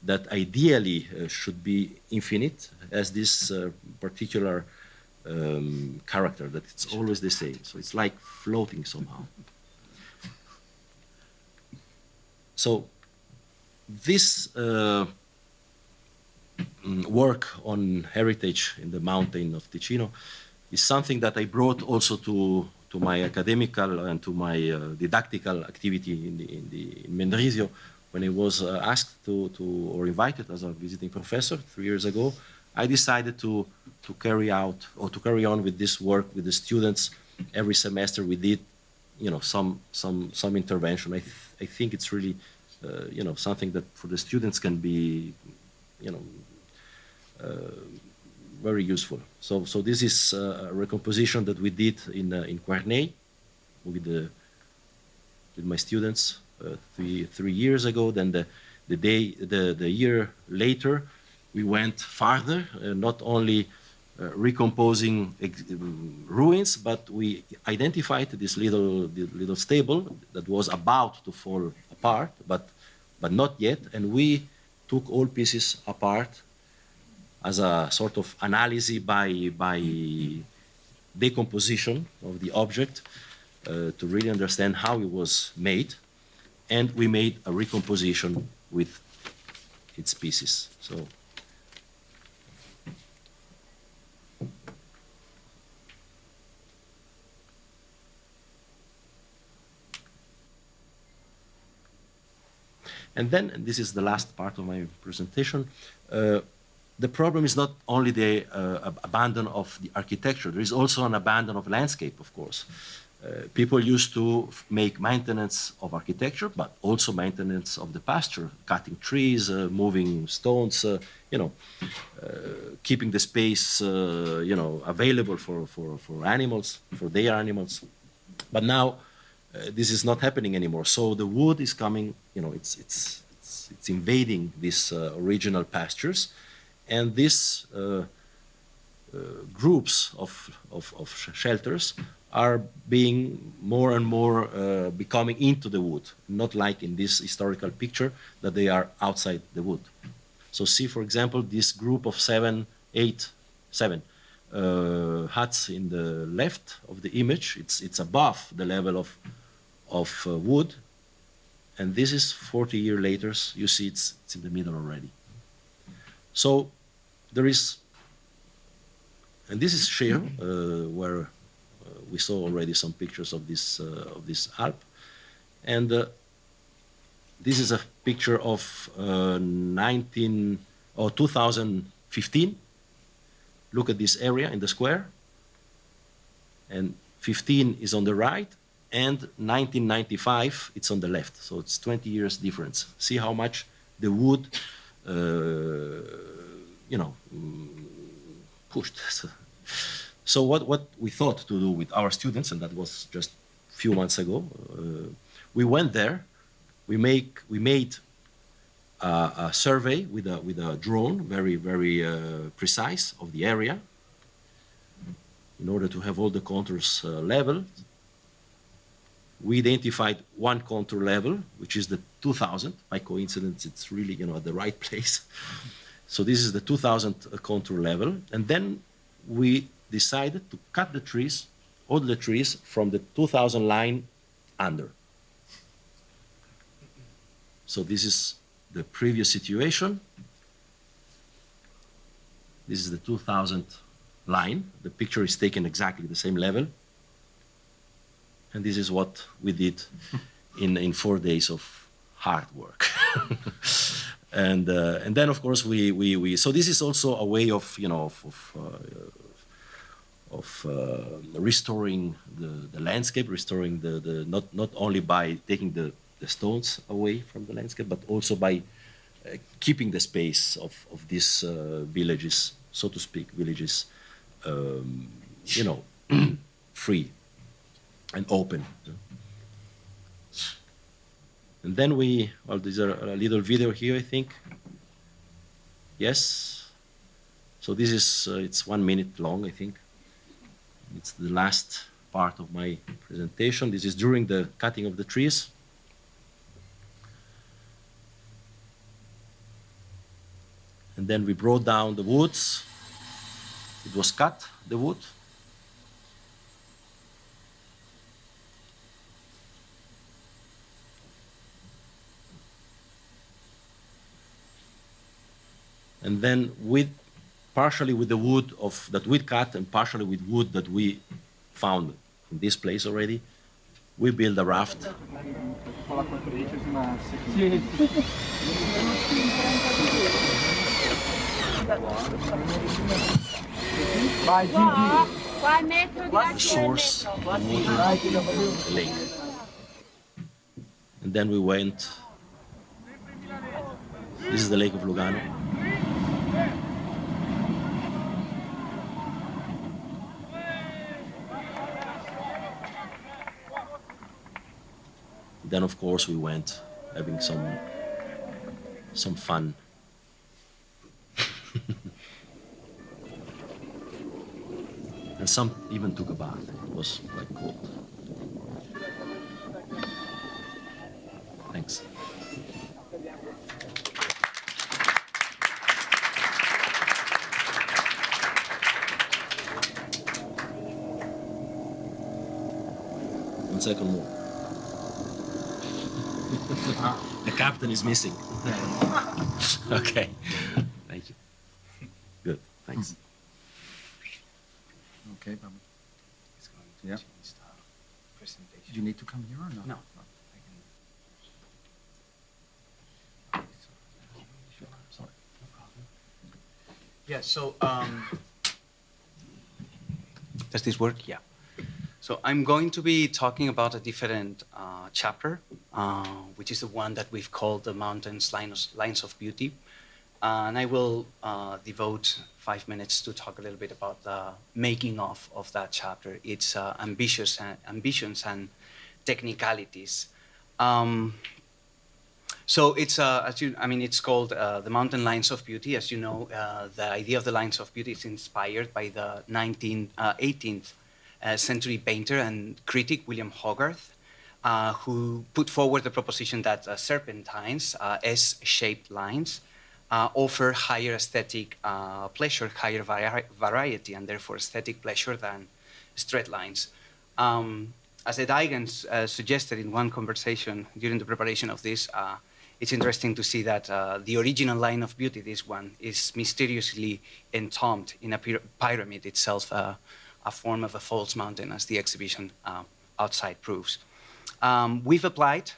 that ideally should be infinite, has this particular character, that it's always the same. So it's like floating somehow. So this work on heritage in the mountain of Ticino is something that I brought also to my academical and to my didactical activity in Mendrisio, when I was asked or invited as a visiting professor 3 years ago. I decided to carry on with this work with the students. Every semester we did, some intervention. I think it's really, something that for the students can be, very useful. So this is a recomposition that we did in Quarney with my students 3 years ago. Then the year later, we went farther, not only recomposing ruins, but we identified this little stable that was about to fall apart, but not yet, and we took all pieces apart as a sort of analysis by decomposition of the object to really understand how it was made, and we made a recomposition with its pieces. So. And then, and this is the last part of my presentation, the problem is not only the abandon of the architecture, there is also an abandon of landscape, of course. People used to make maintenance of architecture, but also maintenance of the pasture, cutting trees, moving stones, keeping the space, available for animals, for their animals. But now, this is not happening anymore. So the wood is coming, it's invading these original pastures, and these groups of shelters are being more and more becoming into the wood, not like in this historical picture that they are outside the wood. So see, for example, this group of seven huts in the left of the image. It's above the level of wood, and this is 40 years later. You see, it's in the middle already. So there is, and this is Scheer, where we saw already some pictures of this Alp, and this is a picture of 2015. Look at this area in the square, and 15 is on the right, and 1995 it's on the left. So it's 20 years difference. See how much the wood, pushed. So what we thought to do with our students, and that was just a few months ago, we went there. We made a survey with a drone, very precise, of the area, in order to have all the contours level. We identified one contour level, which is the 2000. By coincidence, it's really at the right place. So this is the 2000 contour level, and then we decided to cut the trees, all the trees from the 2000 line under. So this is the previous situation. This is the 2000 line. The picture is taken exactly the same level. And this is what we did in 4 days of hard work. and then, of course, so this is also a way of, restoring the landscape, restoring not only by taking the stones away from the landscape, but also by keeping the space of these villages, so to speak, free and open. And then there's a little video here, I think. Yes. So this is, it's 1 minute long, I think. It's the last part of my presentation. This is during the cutting of the trees. And then we brought down the woods. It was cut, the wood. And then partially with the wood that we cut and partially with wood that we found in this place already, we built a raft. The source, the water, the lake. And then we went. This is the Lake of Lugano. Then, of course, we went having some fun. Some even took a bath. It was quite cold. Thanks. One second more. The captain is missing. Okay. Thank you. Good. Thanks. Okay, Pablo. Yeah. You need to come here or not? No. Sorry. Yeah, so does this work? Yeah. So I'm going to be talking about a different chapter, which is the one that we've called the Mountains Lines of Beauty. And I will devote 5 minutes to talk a little bit about the making of that chapter, its ambitions and technicalities. So it's it's called the Mountain Lines of Beauty. As you know, the idea of the lines of beauty is inspired by the 18th century painter and critic William Hogarth, who put forward the proposition that serpentines, S-shaped lines, offer higher aesthetic pleasure, higher variety, and therefore aesthetic pleasure than straight lines. As Ed Eigen suggested in one conversation during the preparation of this, it's interesting to see that the original line of beauty, this one, is mysteriously entombed in a pyramid itself, a form of a false mountain, as the exhibition outside proves. We've applied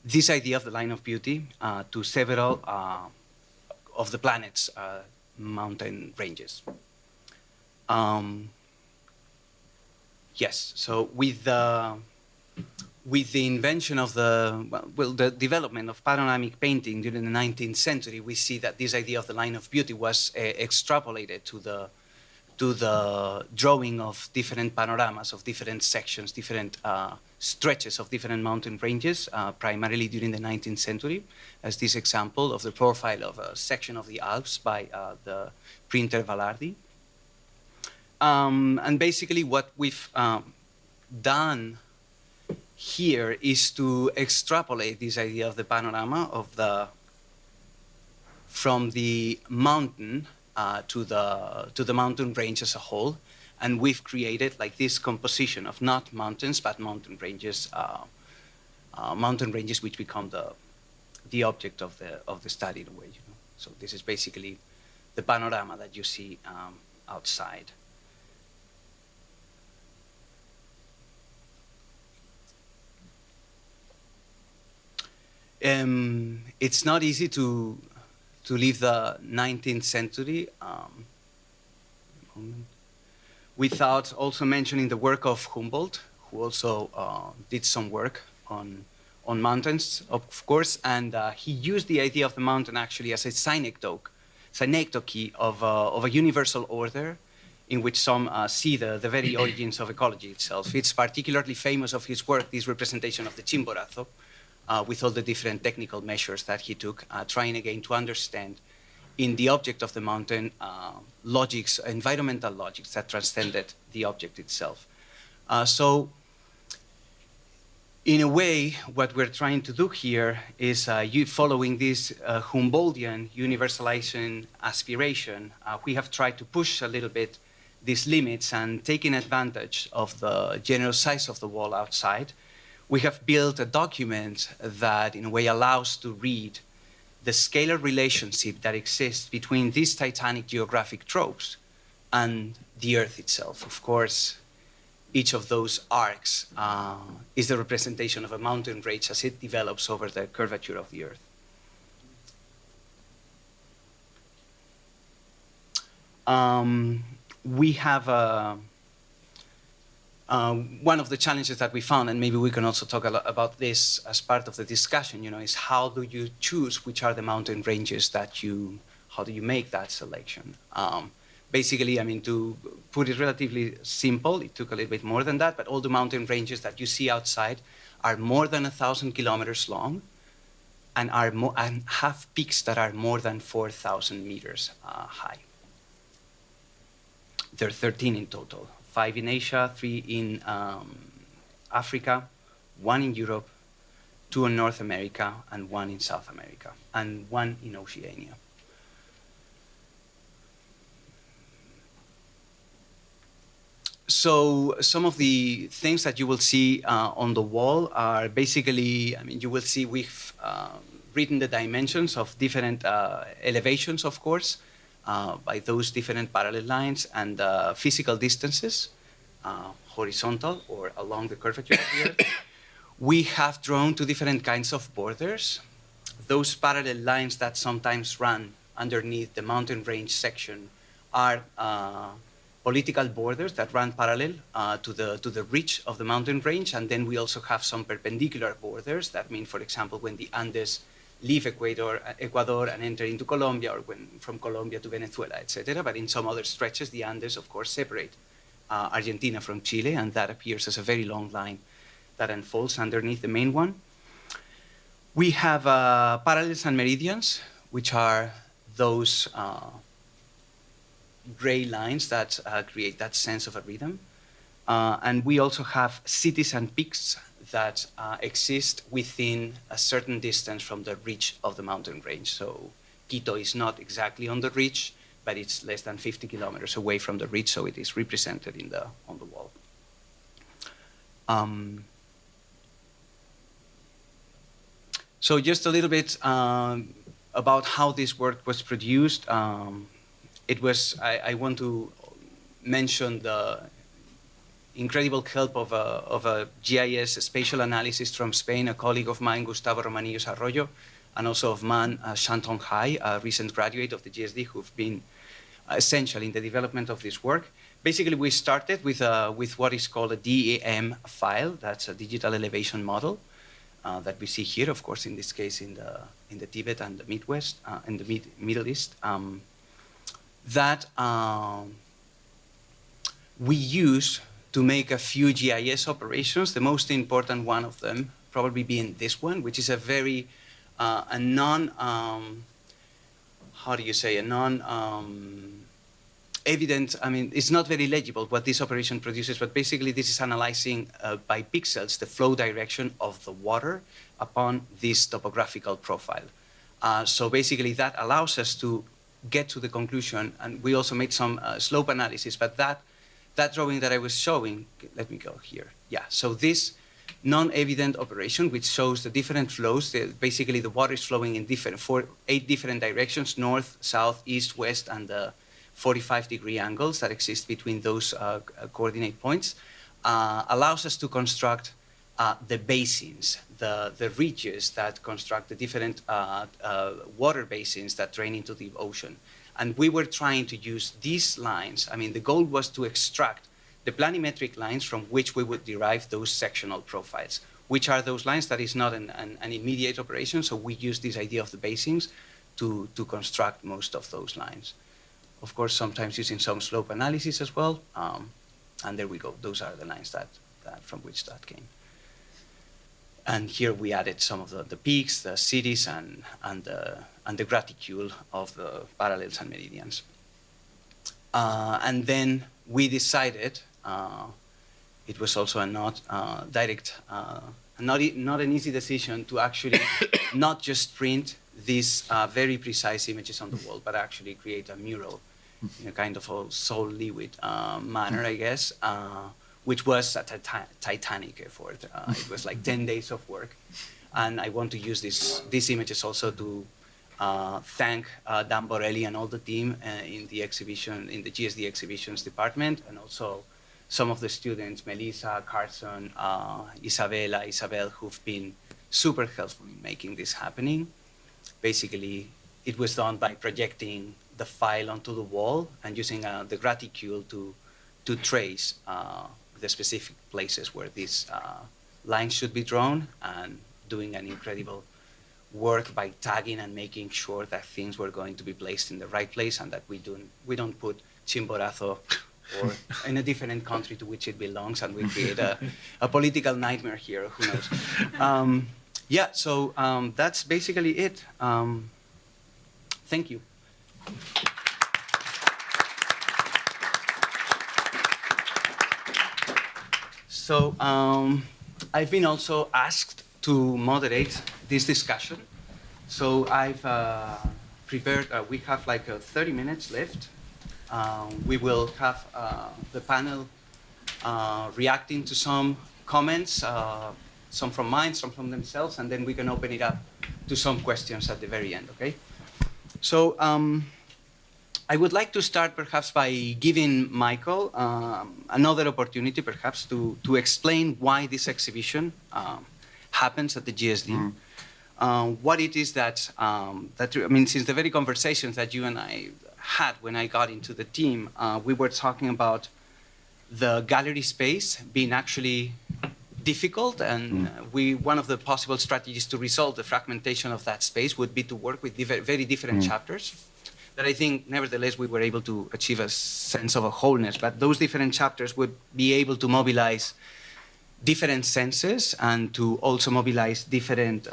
this idea of the line of beauty to several of the planet's mountain ranges. Yes, so with the invention of the development of panoramic painting during the 19th century, we see that this idea of the line of beauty was extrapolated to the drawing of different panoramas, of different sections, different stretches of different mountain ranges, primarily during the 19th century, as this example of the profile of a section of the Alps by the printer Vallardi. And basically what we've done here is to extrapolate this idea of the panorama of from the mountain to the mountain range as a whole, and we've created like this composition of not mountains but mountain ranges which become the object of the study in a way. So this is basically the panorama that you see outside. It's not easy to leave the 19th century without also mentioning the work of Humboldt, who also did some work on mountains, of course, and he used the idea of the mountain actually as a synecdoche of a universal order in which some see the very origins of ecology itself. It's particularly famous of his work, this representation of the Chimborazo, with all the different technical measures that he took, trying again to understand in the object of the mountain logics, environmental logics that transcended the object itself. So in a way, what we're trying to do here is following this Humboldtian universalization aspiration, we have tried to push a little bit these limits, and taking advantage of the general size of the wall outside, we have built a document that in a way allows to read the scalar relationship that exists between these titanic geographic tropes and the Earth itself. Of course, each of those arcs is the representation of a mountain range as it develops over the curvature of the Earth. We have one of the challenges that we found, and maybe we can also talk a lot about this as part of the discussion, is how do you choose which are the mountain ranges how do you make that selection? Basically, to put it relatively simple, it took a little bit more than that, but all the mountain ranges that you see outside are more than 1,000 kilometers long and have peaks that are more than 4,000 meters high. There are 13 in total, 5 in Asia, 3 in Africa, 1 in Europe, 2 in North America, and 1 in South America, and 1 in Oceania. So some of the things that you will see on the wall are basically, I mean, you will see we've written the dimensions of different elevations, of course, by those different parallel lines and physical distances, horizontal or along the curvature of the Earth. We have drawn 2 different kinds of borders. Those parallel lines that sometimes run underneath the mountain range section are political borders that run parallel to the ridge of the mountain range. And then we also have some perpendicular borders that mean, for example, when the Andes leave Ecuador and enter into Colombia, or when from Colombia to Venezuela, etc. But in some other stretches, the Andes, of course, separate Argentina from Chile, and that appears as a very long line that unfolds underneath the main one. We have parallels and meridians, which are those gray lines that create that sense of a rhythm. And we also have cities and peaks that exist within a certain distance from the ridge of the mountain range. So Quito is not exactly on the ridge, but it's less than 50 kilometers away from the ridge, so it is represented on the wall. So just a little bit about how this work was produced. I want to mention the incredible help of a GIS spatial analysis from Spain, a colleague of mine, Gustavo Romanillos Arroyo, and also of mine, Shanton Hai, a recent graduate of the GSD, who've been essential in the development of this work. Basically, we started with what is called a DEM file. That's a digital elevation model that we see here, of course, in this case, in the Tibet and the Midwest, in the Middle East. That we use to make a few GIS operations, the most important one of them probably being this one, which is a very, a non, how do you say, a non-evident, I mean, it's not very legible what this operation produces, but basically this is analyzing by pixels the flow direction of the water upon this topographical profile. So basically that allows us to get to the conclusion, and we also made some slope analysis, but that drawing that I was showing, let me go here. Yeah, so this non-evident operation, which shows the different flows, basically the water is flowing in 8 different directions, north, south, east, west, and the 45-degree angles that exist between those coordinate points, allows us to construct the basins, the ridges that construct the different water basins that drain into the ocean. And we were trying to use these lines. I mean, the goal was to extract the planimetric lines from which we would derive those sectional profiles. Which are those lines? That is not an immediate operation, so we use this idea of the basins to construct most of those lines. Of course, sometimes using some slope analysis as well. And there we go. Those are the lines that from which that came. And here we added some of the peaks, the cities, and the graticule of the parallels and meridians. And then we decided, it was also a not direct, not an easy decision to actually not just print these very precise images on the wall, but actually create a mural in a kind of a Sol LeWitt manner, I guess, which was a titanic effort. It was like 10 days of work. And I want to use these images also to thank Dan Borelli and all the team in the exhibition, in the GSD exhibitions department, and also some of the students, Melissa, Carson, Isabel, who've been super helpful in making this happening. Basically, it was done by projecting the file onto the wall and using the graticule to trace the specific places where these lines should be drawn, and doing an incredible work by tagging and making sure that things were going to be placed in the right place, and that we don't put Chimborazo or in a different country to which it belongs, and we create a political nightmare here. Who knows? Yeah. So that's basically it. Thank you. So I've been also asked to moderate this discussion. So I've prepared, we have like 30 minutes left. We will have the panel reacting to some comments, some from mine, some from themselves, and then we can open it up to some questions at the very end, okay? So I would like to start perhaps by giving Michael another opportunity perhaps to explain why this exhibition happens at the GSD. What it is that, I mean, since the very conversations that you and I had when I got into the team, we were talking about the gallery space being actually difficult, and one of the possible strategies to resolve the fragmentation of that space would be to work with very different chapters. That I think, nevertheless, we were able to achieve a sense of a wholeness, but those different chapters would be able to mobilize different senses and to also mobilize different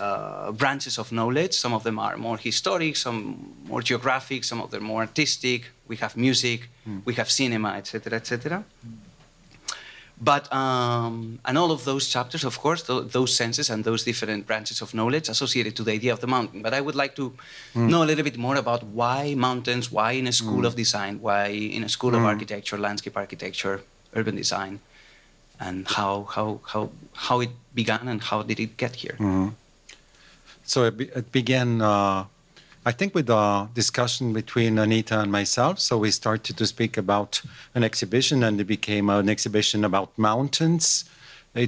branches of knowledge. Some of them are more historic, some more geographic, some of them more artistic. We have music, we have cinema, etc., etc. But, and all of those chapters, of course, those senses and those different branches of knowledge associated to the idea of the mountain. But I would like to know a little bit more about why mountains, why in a school of design, why in a school of architecture, landscape architecture, urban design, and how it began and how did it get here? So it began, I think, with a discussion between Anita and myself. So we started to speak about an exhibition, and it became an exhibition about mountains. I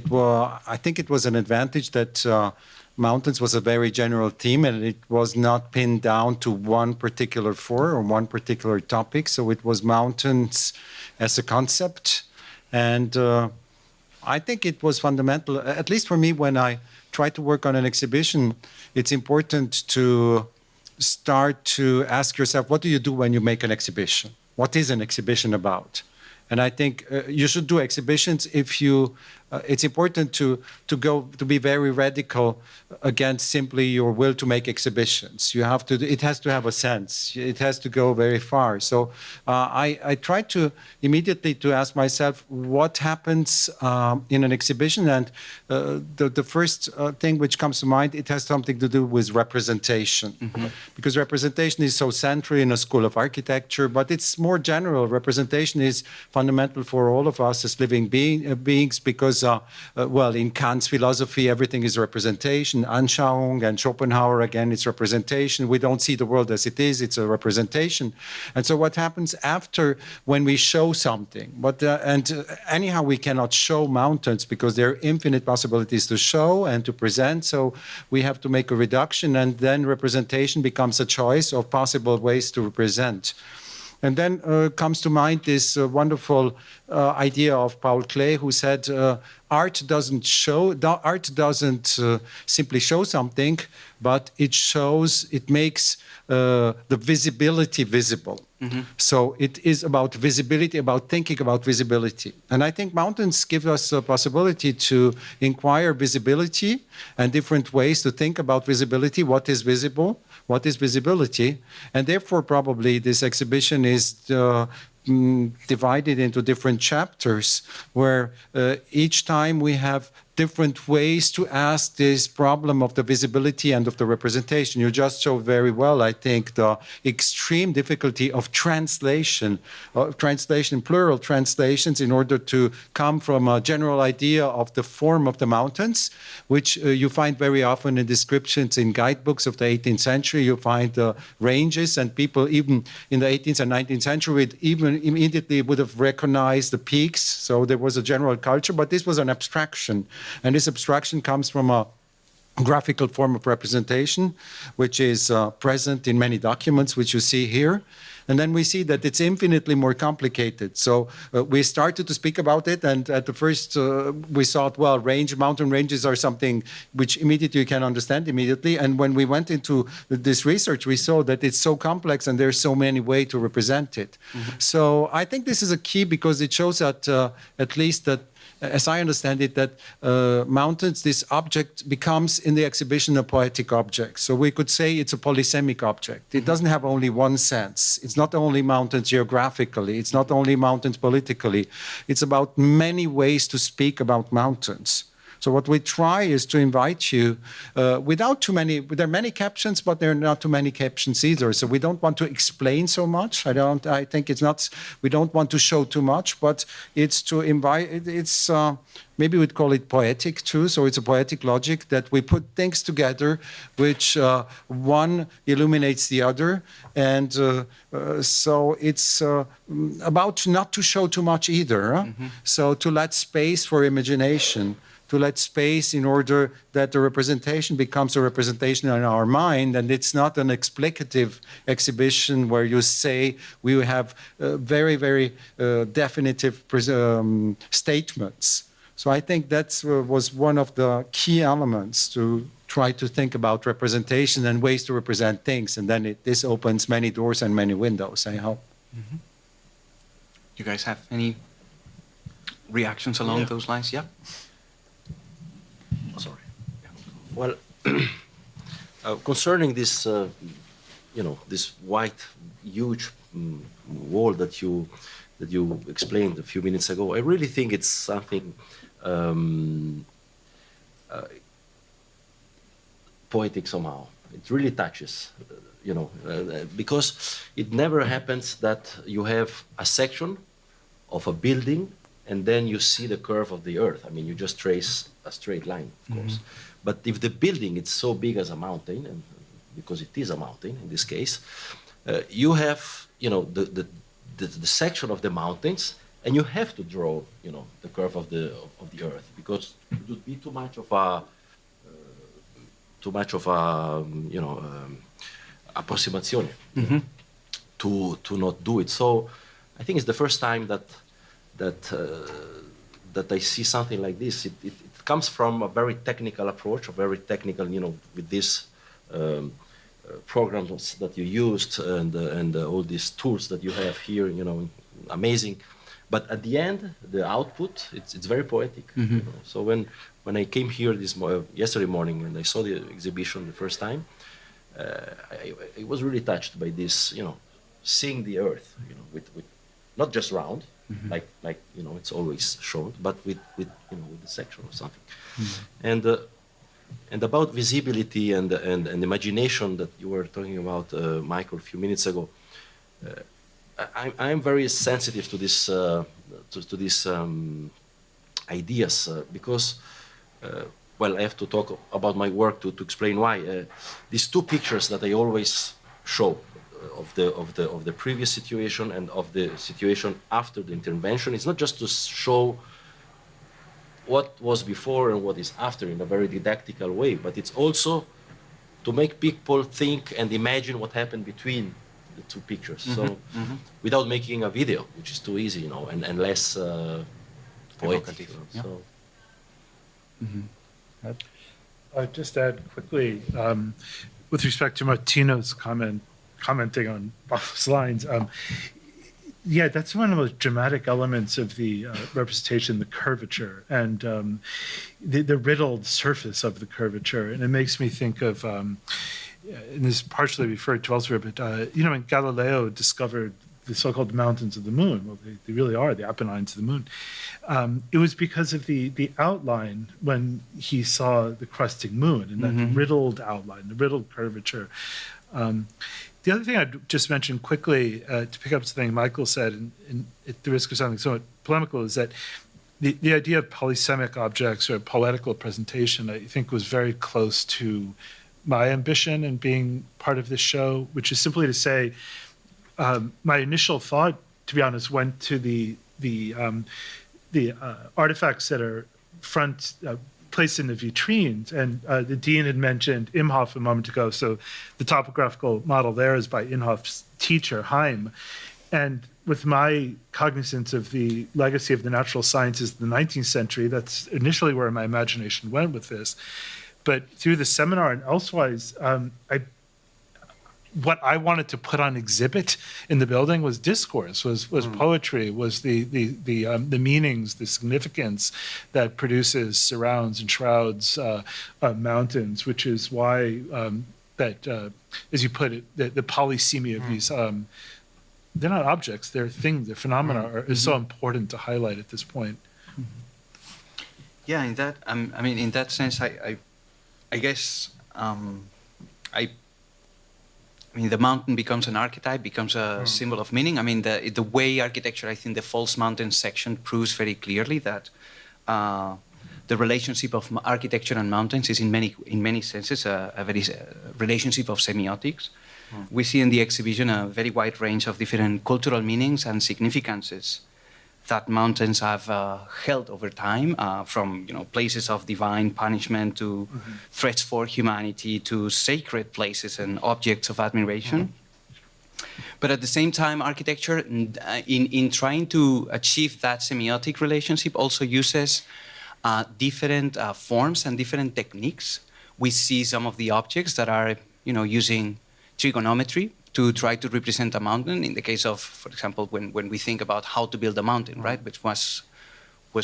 think it was an advantage that mountains was a very general theme, and it was not pinned down to one particular or one particular topic. So it was mountains as a concept. And I think it was fundamental, at least for me, when I try to work on an exhibition, it's important to start to ask yourself, what do you do when you make an exhibition? What is an exhibition about? And I think you should do exhibitions if you, it's important to be very radical against simply your will to make exhibitions. You have to, it has to have a sense. It has to go very far. So I try to immediately to ask myself what happens in an exhibition. And the first thing which comes to mind, it has something to do with representation. Because representation is so central in a school of architecture, but it's more general. Representation is fundamental for all of us as living beings because, well, in Kant's philosophy, everything is representation. Anschauung and Schopenhauer, again, it's representation. We don't see the world as it is, it's a representation. And so what happens after when we show something? Anyhow, we cannot show mountains because there are infinite possibilities to show and to present. So we have to make a reduction, and then representation becomes a choice of possible ways to represent. And then comes to mind this wonderful idea of Paul Klee, who said, art doesn't simply show something, but it makes the visibility visible. So it is about visibility, about thinking about visibility. And I think mountains give us a possibility to inquire visibility and different ways to think about visibility. What is visible? What is visibility? And therefore, probably this exhibition is divided into different chapters where each time we have different ways to ask this problem of the visibility and of the representation. You just showed very well, I think, the extreme difficulty of translation, plural translations, in order to come from a general idea of the form of the mountains, which you find very often in descriptions in guidebooks of the 18th century. You find ranges, and people even in the 18th and 19th century even immediately would have recognized the peaks. So there was a general culture, but this was an abstraction. And this abstraction comes from a graphical form of representation, which is present in many documents, which you see here. And then we see that it's infinitely more complicated. So we started to speak about it, and at the first we thought, well, mountain ranges are something which immediately you can understand immediately. And when we went into this research, we saw that it's so complex and there's so many ways to represent it. So I think this is a key because it shows that at least that as I understand it, that mountains, this object becomes in the exhibition a poetic object. So we could say it's a polysemic object. It doesn't have only one sense. It's not only mountains geographically. It's not only mountains politically. It's about many ways to speak about mountains. So what we try is to invite you without too many, there are many captions, but there are not too many captions either. So we don't want to explain so much. I think it's not, we don't want to show too much, but it's to invite, it's, maybe we'd call it poetic too. So it's a poetic logic that we put things together, which one illuminates the other. And so it's about not to show too much either. So to let space for imagination, to let space in order that the representation becomes a representation in our mind, and it's not an explicative exhibition where you say we have very, very definitive statements. So I think that was one of the key elements to try to think about representation and ways to represent things, and then this opens many doors and many windows, I hope. You guys have any reactions along those lines? Yeah. Oh, sorry. Well, concerning this, this white, huge wall that you explained a few minutes ago, I really think it's something poetic somehow. It really touches, because it never happens that you have a section of a building and then you see the curve of the earth. I mean, you just trace a straight line, of course. But if the building is so big as a mountain, and because it is a mountain in this case, you have, the section of the mountains, and you have to draw, the curve of the earth, because it would be too much of a approximazione to not do it. So I think it's the first time that I see something like this. It comes from a very technical approach, a very technical, with these programs that you used and all these tools that you have here, amazing. But at the end, the output, it's very poetic. So when I came here yesterday morning and I saw the exhibition the first time, I was really touched by this, seeing the earth, with not just round, like it's always shown, but with the section or something. And about visibility and imagination that you were talking about, Michael, a few minutes ago, I'm very sensitive to this to these ideas because I have to talk about my work to explain why. These two pictures that I always show of the previous situation and of the situation after the intervention, it's not just to show what was before and what is after in a very didactical way, but it's also to make people think and imagine what happened between the two pictures. So without making a video, which is too easy, and less poetic. So. I'd just add quickly, with respect to Martino's commenting on Pablo's lines, that's one of the most dramatic elements of the representation, the curvature, and the riddled surface of the curvature. And it makes me think of, and this is partially referred to elsewhere, but, when Galileo discovered the so-called mountains of the moon, well, they really are the Apennines of the moon, it was because of the outline when he saw the crusting moon, and that riddled outline, the riddled curvature. The other thing I'd just mention quickly, to pick up something Michael said, and at the risk of sounding somewhat polemical, is that the idea of polysemic objects or poetical presentation, I think, was very close to my ambition in being part of this show, which is simply to say, my initial thought, to be honest, went to the artifacts that are placed in the vitrines, and the dean had mentioned Imhoff a moment ago, so the topographical model there is by Imhoff's teacher, Heim. And with my cognizance of the legacy of the natural sciences of the 19th century, that's initially where my imagination went with this. But through the seminar and elsewise, what I wanted to put on exhibit in the building was discourse, was poetry, was the meanings, the significance that produces, surrounds, and shrouds mountains, which is why that, as you put it, the polysemia of these, they're not objects, they're things, they're phenomena, is so important to highlight at this point. Yeah, in that, I mean, in that sense, I guess, I mean, the mountain becomes an archetype, becomes a symbol of meaning. I mean, the way architecture, I think the False Mountain section proves very clearly that the relationship of architecture and mountains is in many senses a very relationship of semiotics. We see in the exhibition a very wide range of different cultural meanings and significances that mountains have held over time, from places of divine punishment to threats for humanity to sacred places and objects of admiration. But at the same time, architecture, in trying to achieve that semiotic relationship, also uses different forms and different techniques. We see some of the objects that are, using trigonometry to try to represent a mountain. In the case of, for example, when we think about how to build a mountain, right, which was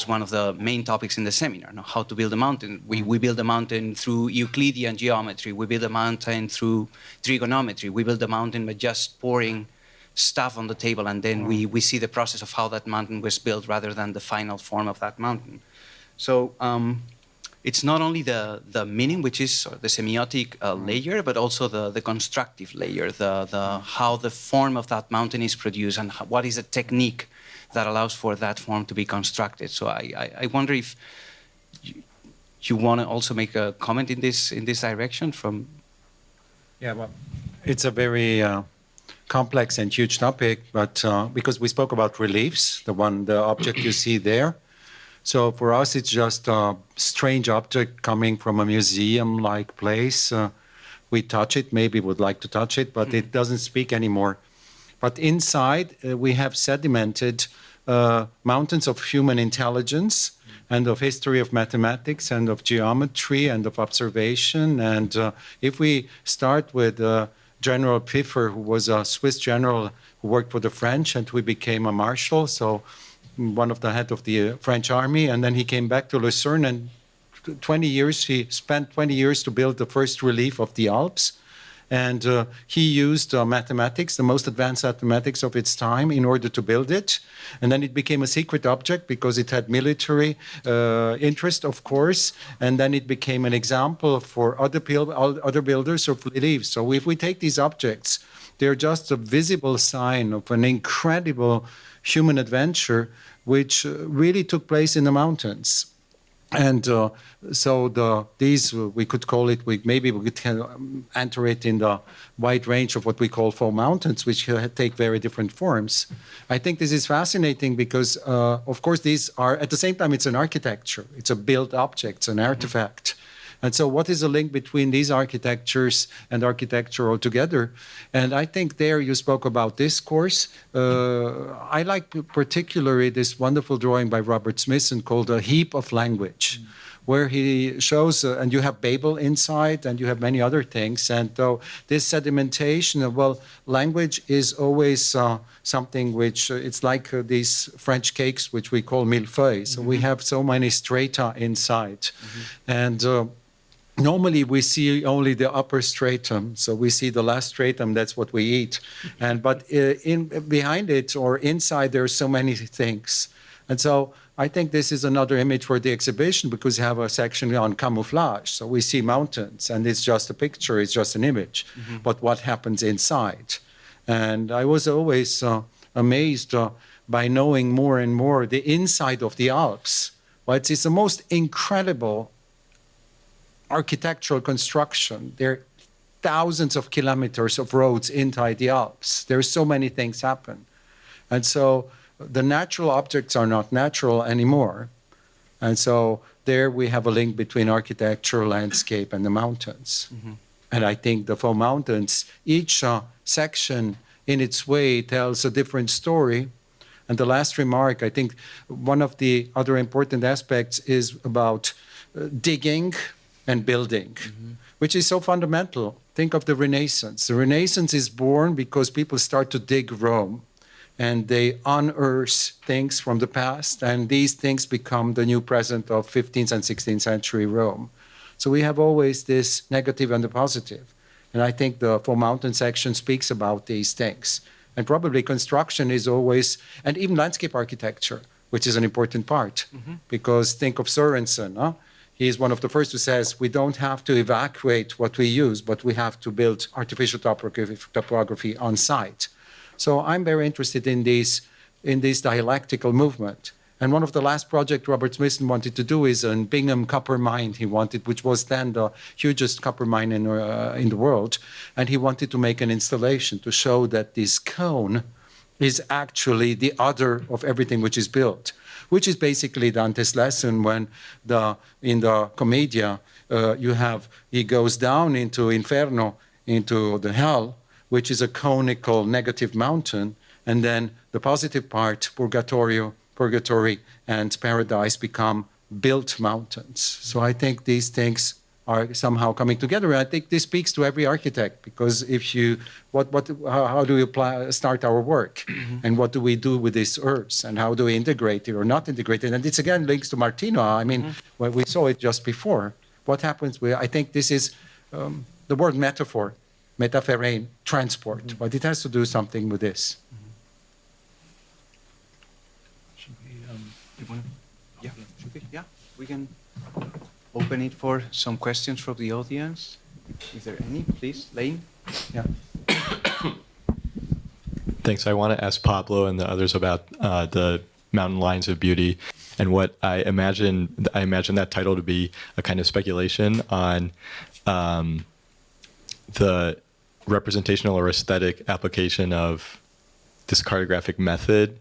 one of the main topics in the seminar, how to build a mountain. We build a mountain through Euclidean geometry. We build a mountain through trigonometry. We build a mountain by just pouring stuff on the table, and then we see the process of how that mountain was built rather than the final form of that mountain. So it's not only the meaning, which is the semiotic layer, but also the constructive layer, the how the form of that mountain is produced and what is the technique that allows for that form to be constructed. So I wonder if you want to also make a comment in this direction from. Yeah, well, it's a very complex and huge topic, but because we spoke about reliefs, the object you see there. So for us, it's just a strange object coming from a museum-like place. We touch it, maybe would like to touch it, but it doesn't speak anymore. But inside, we have sedimented mountains of human intelligence and of history of mathematics and of geometry and of observation. And if we start with General Pfeffer, who was a Swiss general who worked for the French and who became a marshal, so one of the head of the French army, and then he came back to Lucerne, and he spent 20 years to build the first relief of the Alps. And he used mathematics, the most advanced mathematics of its time, in order to build it. And then it became a secret object because it had military interest, of course. And then it became an example for other builders of reliefs. So if we take these objects, they're just a visible sign of an incredible human adventure which really took place in the mountains. And so these, we could call it, maybe we could enter it in the wide range of what we call faux mountains, which take very different forms. I think this is fascinating because, of course, these are, at the same time, it's an architecture. It's a built object, it's an artifact. And so what is the link between these architectures and architecture altogether? And I think there you spoke about discourse. I like particularly this wonderful drawing by Robert Smithson called A Heap of Language, where he shows, and you have Babel inside, and you have many other things. And this sedimentation, language is always something which, it's like these French cakes, which we call millefeuilles. So we have so many strata inside. And normally we see only the upper stratum, so we see the last stratum. That's what we eat, but behind it or inside there are so many things, and so I think this is another image for the exhibition because you have a section on camouflage. So we see mountains, and it's just a picture, it's just an image, but what happens inside? And I was always amazed by knowing more and more the inside of the Alps. But it's the most incredible architectural construction. There are thousands of kilometers of roads inside the Alps. There are so many things happen. And so the natural objects are not natural anymore. And so there we have a link between architecture, landscape, and the mountains. And I think the faux mountains, each section in its way tells a different story. And the last remark, I think one of the other important aspects is about digging and building. which is so fundamental. Think of the Renaissance. The Renaissance is born because people start to dig Rome, and they unearth things from the past, and these things become the new present of 15th and 16th century Rome. So we have always this negative and the positive. And I think the Four Mountains section speaks about these things. And probably construction is always, and even landscape architecture, which is an important part. Because think of Sørensen. Huh? He is one of the first who says, we don't have to evacuate what we use, but we have to build artificial topography on site. So I'm very interested in this dialectical movement. And one of the last projects Robert Smithson wanted to do is in Bingham copper mine which was then the hugest copper mine in the world. And he wanted to make an installation to show that this cone is actually the other of everything which is built, which is basically Dante's lesson when in the Commedia, he goes down into Inferno, into the hell, which is a conical negative mountain, and then the positive part, purgatory and paradise, become built mountains. So I think these things are somehow coming together. And I think this speaks to every architect, because how do we start our work? And what do we do with this earth? And how do we integrate it or not integrate it? And it's again links to Martino. I mean, well, we saw it just before. What happens I think this is the word metaphor, metapherein, transport, but it has to do something with this. Yeah, we can open it for some questions from the audience. Is there any? Please, Lane. Yeah. Thanks. I want to ask Pablo and the others about the mountain lines of beauty, and what I imagine that title to be a kind of speculation on the representational or aesthetic application of this cartographic method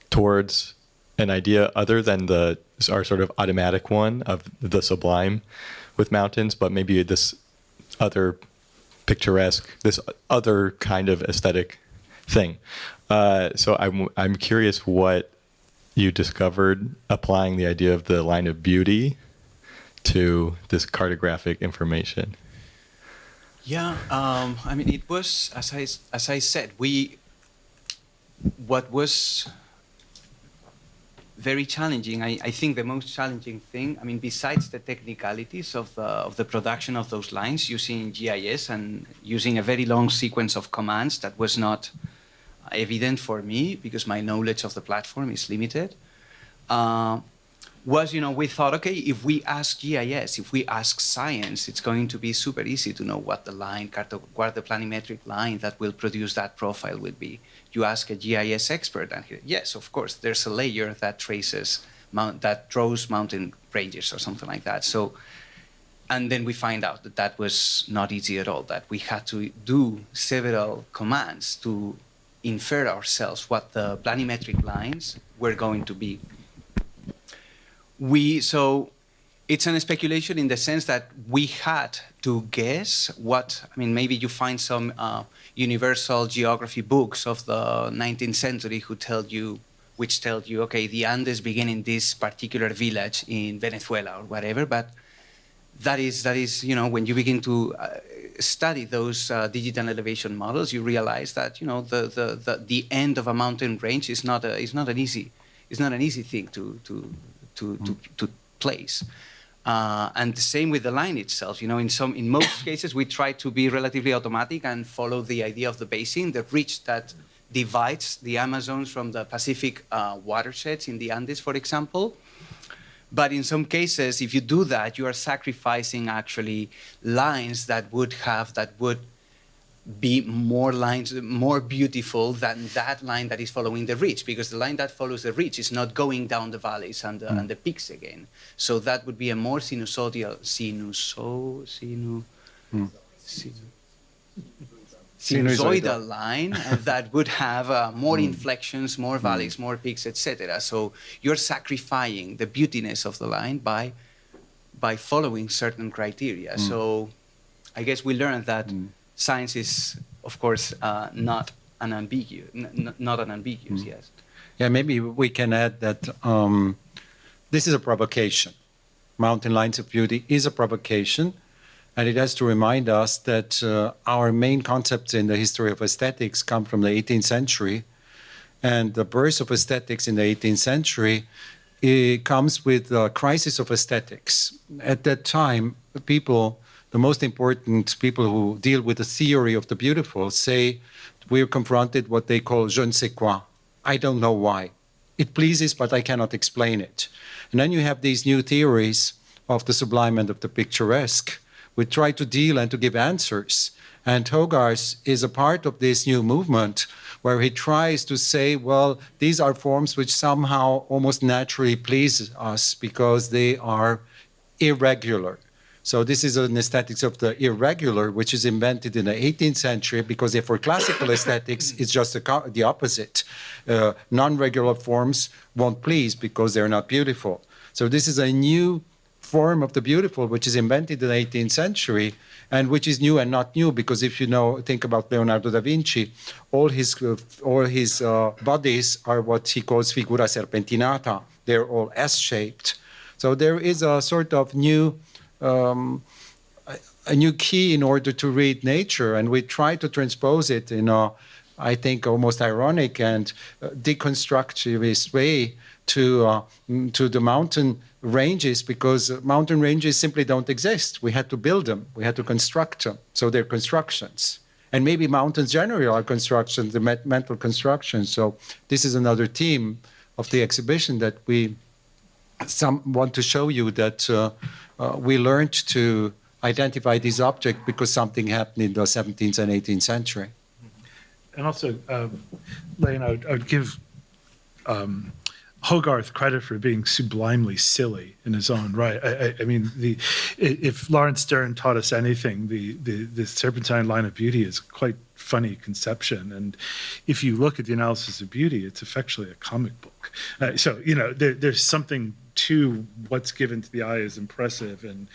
towards an idea other than our sort of automatic one of the sublime with mountains, but maybe this other picturesque, this other kind of aesthetic thing. So I'm curious what you discovered applying the idea of the line of beauty to this cartographic information. Yeah, I mean, it was, as I said, what was very challenging, I think the most challenging thing, I mean, besides the technicalities of the production of those lines using GIS and using a very long sequence of commands that was not evident for me because my knowledge of the platform is limited, was, we thought, okay, if we ask GIS, if we ask science, it's going to be super easy to know what the planimetric line that will produce that profile will be. You ask a GIS expert, and yes, of course, there's a layer that draws mountain ranges or something like that. So, and then we find out that was not easy at all, that we had to do several commands to infer ourselves what the planimetric lines were going to be. So it's an speculation in the sense that we had to guess maybe you find some universal geography books of the 19th century which tell you, okay, the Andes begin in this particular village in Venezuela or whatever, but that is when you begin to study those digital elevation models, you realize that, the end of a mountain range is not an easy thing to place. And the same with the line itself. In most cases, we try to be relatively automatic and follow the idea of the basin, the ridge that divides the Amazons from the Pacific watersheds in the Andes, for example. But in some cases, if you do that, you are sacrificing actually lines that would be more beautiful than that line that is following the ridge, because the line that follows the ridge is not going down the valleys and the peaks again. So that would be a more sinusoidal line that would have more inflections, more valleys, more peaks, etc. So you're sacrificing the beautiness of the line by following certain criteria. So I guess we learned that science is, of course, not unambiguous. Yes. Yeah, maybe we can add that this is a provocation. Mountain Lines of Beauty is a provocation, And it has to remind us that our main concepts in the history of aesthetics come from the 18th century. And the birth of aesthetics in the 18th century, it comes with the crisis of aesthetics. At that time, people, the most important people who deal with the theory of the beautiful, say we're confronted what they call je ne sais quoi. I don't know why. It pleases, but I cannot explain it. And then you have these new theories of the sublime and of the picturesque, which try to deal and to give answers. And Hogarth is a part of this new movement where he tries to say, well, these are forms which somehow almost naturally please us because they are irregular. So this is an aesthetics of the irregular, which is invented in the 18th century, because for classical aesthetics, it's just the opposite. Non-regular forms won't please because they're not beautiful. So this is a new form of the beautiful, which is invented in the 18th century, and which is new and not new, because if you think about Leonardo da Vinci, all his bodies are what he calls figura serpentinata. They're all S-shaped. So there is a sort of new a new key in order to read nature, and we try to transpose it in a, I think, almost ironic and deconstructivist way to the mountain ranges, because mountain ranges simply don't exist. We had to build them. We had to construct them. So they're constructions. And maybe mountains generally are constructions, the mental constructions. So this is another theme of the exhibition that we want to show you, that we learned to identify this object because something happened in the 17th and 18th century. And also, Lane, I would give Hogarth credit for being sublimely silly in his own right. I mean, if Lawrence Stern taught us anything, the Serpentine line of beauty is quite funny conception. And if you look at the analysis of beauty, it's effectually a comic book. So, there's something to what's given to the eye is impressive, and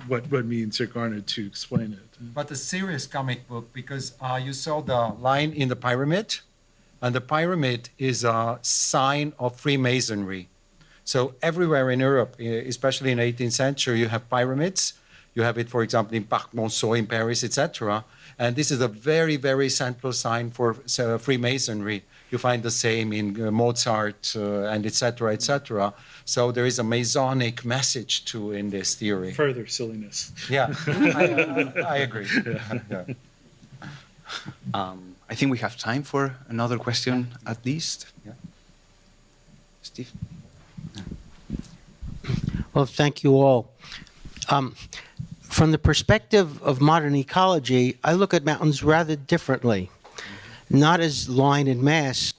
what means are garnered to explain it. But a serious comic book, because you saw the line in the pyramid, and the pyramid is a sign of Freemasonry. So everywhere in Europe, especially in the 18th century, you have pyramids. You have it, for example, in Parc Monceau in Paris, etc. And this is a very, very central sign for Freemasonry. You find the same in Mozart and etc., etc. So there is a Masonic message too in this theory. Further silliness. Yeah, I agree. Yeah. I think we have time for another question at least. Yeah. Steve? Well, thank you all. From the perspective of modern ecology, I look at mountains rather differently. Not as line and mass,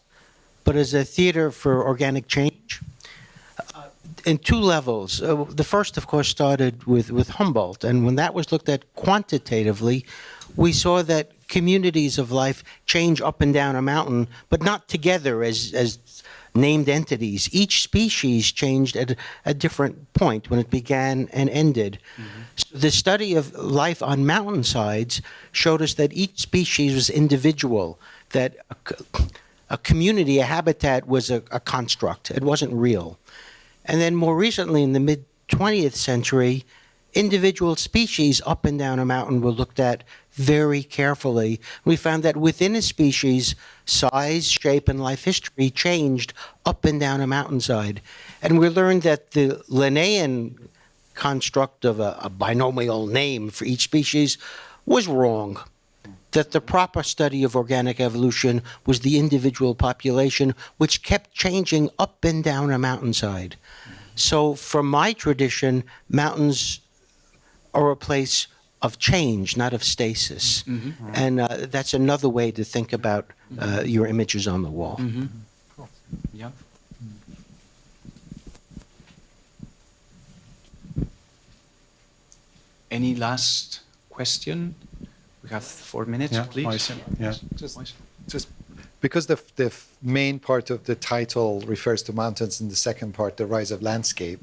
but as a theater for organic change. In two levels. The first, of course, started with Humboldt, and when that was looked at quantitatively, we saw that communities of life change up and down a mountain, but not together as named entities. Each species changed at a different point when it began and ended. Mm-hmm. So the study of life on mountainsides showed us that each species was individual, that a community, a habitat was a construct. It wasn't real. And then more recently, in the mid-20th century, individual species up and down a mountain were looked at very carefully. We found that within a species, size, shape, and life history changed up and down a mountainside. And we learned that the Linnaean construct of a binomial name for each species was wrong. That the proper study of organic evolution was the individual population, which kept changing up and down a mountainside. So from my tradition, mountains are a place of change, not of stasis. Mm-hmm. And that's another way to think about your images on the wall. Mm-hmm. Cool. Yeah. Any last question? We have 4 minutes, please. Yeah. Just because the main part of the title refers to mountains and the second part, the rise of landscape,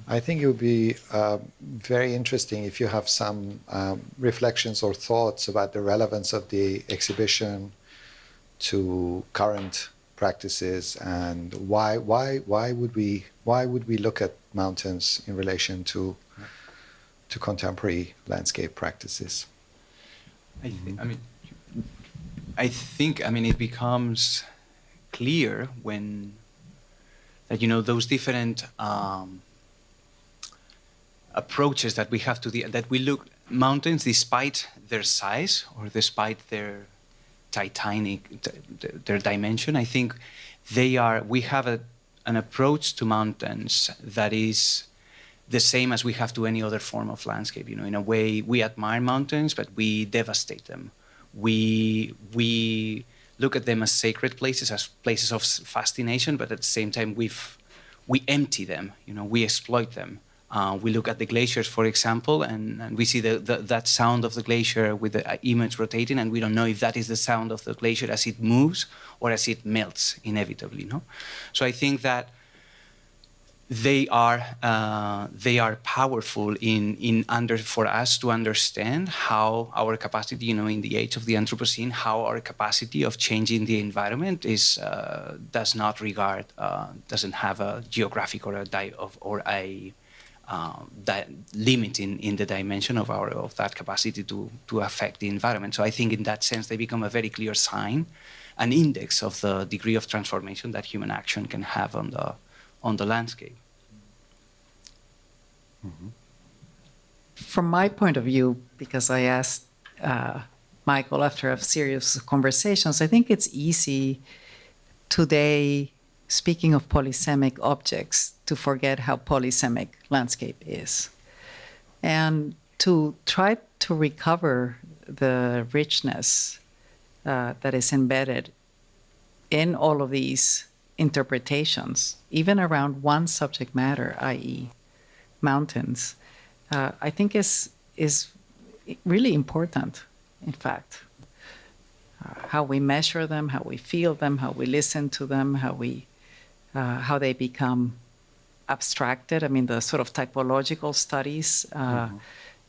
I think it would be very interesting if you have some reflections or thoughts about the relevance of the exhibition to current practices, and why would we look at mountains in relation to to contemporary landscape practices. I think it becomes clear when that those different approaches that we have to that we look mountains, despite their size or despite their their dimension. I think we have an approach to mountains that is the same as we have to any other form of landscape. In a way, we admire mountains, but we devastate them. We look at them as sacred places, as places of fascination, but at the same time, we empty them. We exploit them. We look at the glaciers, for example, and we see that sound of the glacier with the image rotating, and we don't know if that is the sound of the glacier as it moves or as it melts inevitably. So I think that they are powerful for us to understand how our capacity, in the age of the Anthropocene, how our capacity of changing the environment doesn't have a geographic or a limit in the dimension of that capacity to affect the environment. So I think in that sense they become a very clear sign, an index of the degree of transformation that human action can have on the landscape. Mm-hmm. From my point of view, because I asked Michael after a series of conversations, I think it's easy today, speaking of polysemic objects, to forget how polysemic landscape is. And to try to recover the richness that is embedded in all of these interpretations, even around one subject matter, i.e. mountains, I think is really important, in fact. How we measure them, how we feel them, how we listen to them, how they become abstracted. The sort of typological studies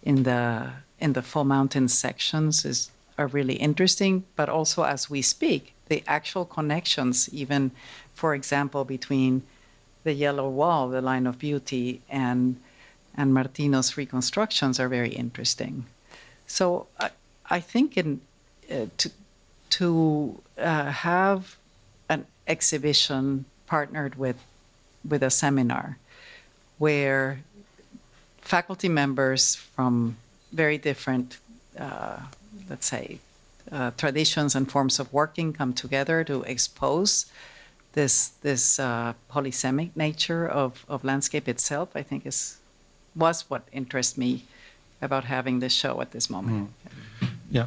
in the full mountain sections are really interesting, but also as we speak, the actual connections, even, for example, between the yellow wall, the line of beauty, and Martino's reconstructions are very interesting. So I think to have an exhibition partnered with a seminar where faculty members from very different, let's say, traditions and forms of working come together to expose this polysemic nature of landscape itself, I think was what interests me about having this show at this moment. Yeah,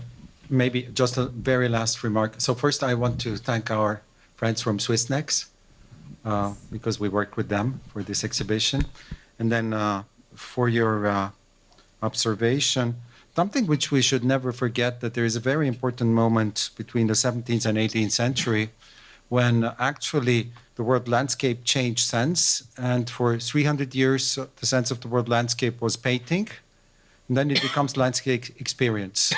maybe just a very last remark. So first I want to thank our friends from SwissNex, because we worked with them for this exhibition. And then for your observation, something which we should never forget, that there is a very important moment between the 17th and 18th century when actually the world landscape changed sense. And for 300 years, the sense of the world landscape was painting. And then it becomes landscape experience.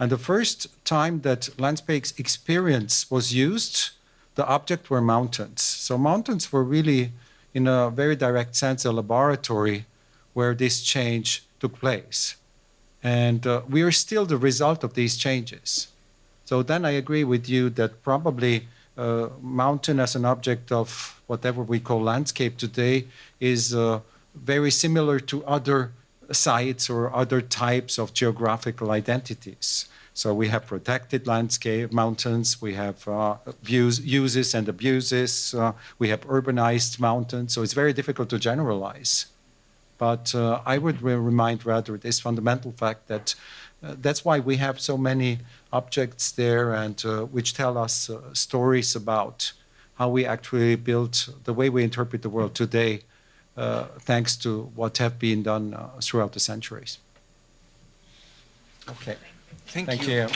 And the first time that landscape experience was used, the object were mountains. So mountains were really, in a very direct sense, a laboratory where this change took place. And we are still the result of these changes. So then I agree with you that probably mountain as an object of whatever we call landscape today is very similar to other sites or other types of geographical identities. So we have protected landscape, mountains, we have uses and abuses, we have urbanized mountains, so it's very difficult to generalize. But I would remind rather this fundamental fact that that's why we have so many objects there and which tell us stories about how we actually built the way we interpret the world today, thanks to what have been done throughout the centuries. Okay. Thank you. you.